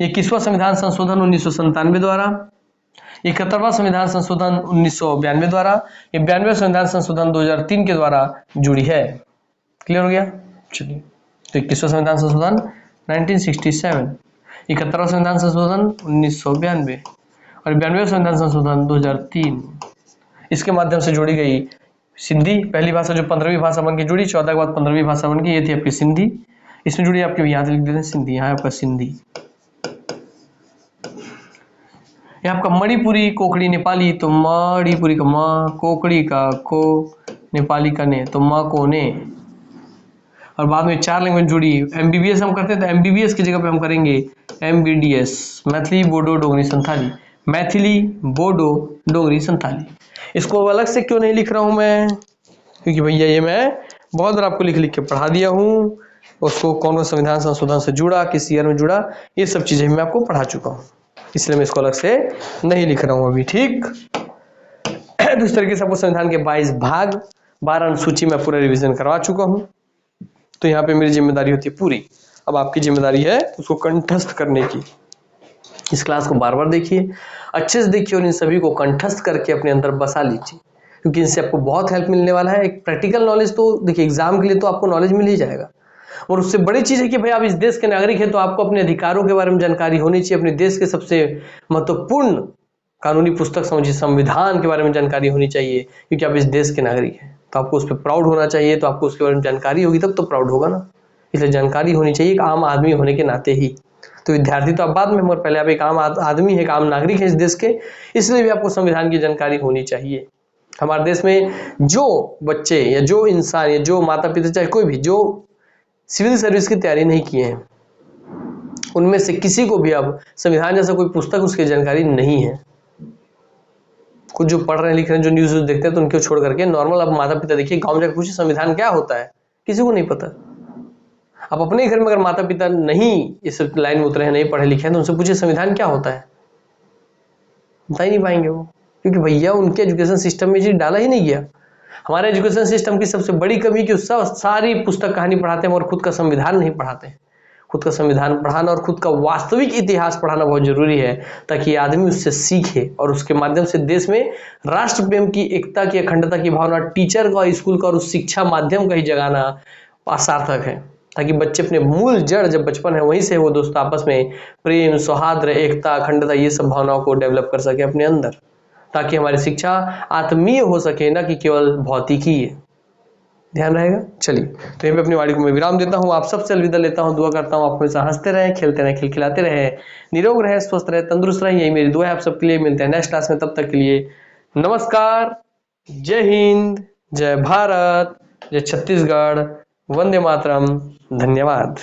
ये 21वां संविधान संशोधन 1997 द्वारा, 71वां संविधान संशोधन 1992 द्वारा, ये 92वां संविधान संशोधन 2003 के द्वारा जुड़ी है। क्लियर हो गया? चलिए, तो 21वां संविधान संशोधन 1967, 71वां संविधान संशोधन 1992 और 92वां संविधान संशोधन 2003, इसके माध्यम से जोड़ी गई सिंधी, पहली भाषा जो 15वीं भाषा बन के जुड़ी, 14 के बाद 15वीं भाषा बन के, ये थी आपकी सिंधी। इसमें जुड़ी आपके यहाँ लिख देते हैं सिंधी, यहाँ आपका सिंधी। ये आपका मणिपुरी, कोंकणी, नेपाली, तो मणिपुरी का माँ, कोंकणी का को, नेपाली का ने, तो माँ को ने। और बाद में 4 लैंग्वेज जुड़ी। एमबीबीएस हम करते हैं तो एमबीबीएस की जगह पे हम करेंगे एमबीडीएस, मैथिली, बोडो, डोगरी, संथाली। मैथिली, बोडो, डोगरी, संथाली। इसको अलग से क्यों नहीं लिख रहा हूं मैं, क्योंकि भैया ये मैं बहुत बार आपको लिख लिख के पढ़ा दिया हूँ। उसको कौन सा संविधान संशोधन से जुड़ा, किस ईयर में जुड़ा, ये सब चीजें मैं आपको पढ़ा चुका हूँ, इसलिए मैं इसको अलग से नहीं लिख रहा हूँ अभी। ठीक, तो इस तरीके से आपको संविधान के 22 भाग, 12 अनुसूची में पूरा रिवीजन करवा चुका हूँ। तो यहाँ पे मेरी जिम्मेदारी होती है पूरी। अब आपकी जिम्मेदारी है उसको कंठस्थ करने की। इस क्लास को बार बार देखिए, अच्छे से देखिए और इन सभी को कंठस्थ करके अपने अंदर बसा लीजिए, क्योंकि इनसे आपको बहुत हेल्प मिलने वाला है। एक प्रैक्टिकल नॉलेज तो देखिए एग्जाम के लिए तो आपको नॉलेज मिल ही जाएगा, और उससे बड़ी चीज है कि भाई आप इस देश के नागरिक हैं, तो आपको अपने अधिकारों के बारे में जानकारी होनी चाहिए। अपने देश के सबसे महत्वपूर्ण कानूनी पुस्तक समझिए संविधान के बारे में जानकारी होनी चाहिए, क्योंकि आप इस देश के नागरिक हैं, तो आपको उस पर प्राउड होना चाहिए। तो आपको उसके बारे में जानकारी होगी तब तो प्राउड होगा ना, इसलिए जानकारी होनी चाहिए एक आम आदमी होने के नाते ही। तो विद्यार्थी तो आप बाद में, मगर पहले आप एक आम आदमी है, एक आम नागरिक है इस देश के, इसलिए भी आपको संविधान की जानकारी होनी चाहिए। हमारे देश में जो बच्चे या जो इंसान या जो माता पिता, चाहे कोई भी, जो सिविल सर्विस की तैयारी नहीं किए हैं, उनमें से किसी को भी अब संविधान जैसा कोई पुस्तक उसकी जानकारी नहीं है। कुछ जो पढ़ रहे हैं लिख रहे हैं, जो न्यूज़ देखते हैं, तो उनको छोड़ करके नॉर्मल आप माता पिता देखिए, गाँव जाकर पूछिए संविधान क्या होता है, किसी को नहीं पता। आप अपने घर में अगर माता पिता नहीं इस लाइन में उतरे हैं, नहीं पढ़े लिखे हैं, तो उनसे पूछिए संविधान क्या होता है, बता ही नहीं पाएंगे वो, क्योंकि भैया उनके एजुकेशन सिस्टम में ये डाला ही नहीं गया। हमारे एजुकेशन सिस्टम की सबसे बड़ी कमी कि सब सारी पुस्तक कहानी पढ़ाते हैं और खुद का संविधान नहीं पढ़ाते हैं। खुद का संविधान पढ़ाना और खुद का वास्तविक इतिहास पढ़ाना बहुत जरूरी है, ताकि आदमी उससे सीखे और उसके माध्यम से देश में राष्ट्र प्रेम की, एकता की, अखंडता की भावना टीचर का, स्कूल का और उस शिक्षा माध्यम का ही जगाना सार्थक है, ताकि बच्चे अपने मूल जड़ जब बचपन है वहीं से वो दोस्त आपस में प्रेम, सौहार्द, एकता, अखंडता ये सब भावनाओं को डेवलप कर सके अपने अंदर, ताकि हमारी शिक्षा आत्मीय हो सके, ना कि केवल भौतिकी है। ध्यान रहेगा। चलिए, तो यहीं पे अपनी वाणी को मैं विराम देता हूँ, आप सबसे अलविदा लेता हूँ। दुआ करता हूँ आप हमेशा हंसते रहें, खेलते रहें, खिलखिलाते रहें, निरोग रहें, स्वस्थ रहें, तंदुरुस्त रहें, यही मेरी दुआ है आप सबके लिए। मिलते हैं नेक्स्ट क्लास में, तब तक के लिए नमस्कार, जय हिंद, जय भारत, जय छत्तीसगढ़, वंदे मातरम, धन्यवाद।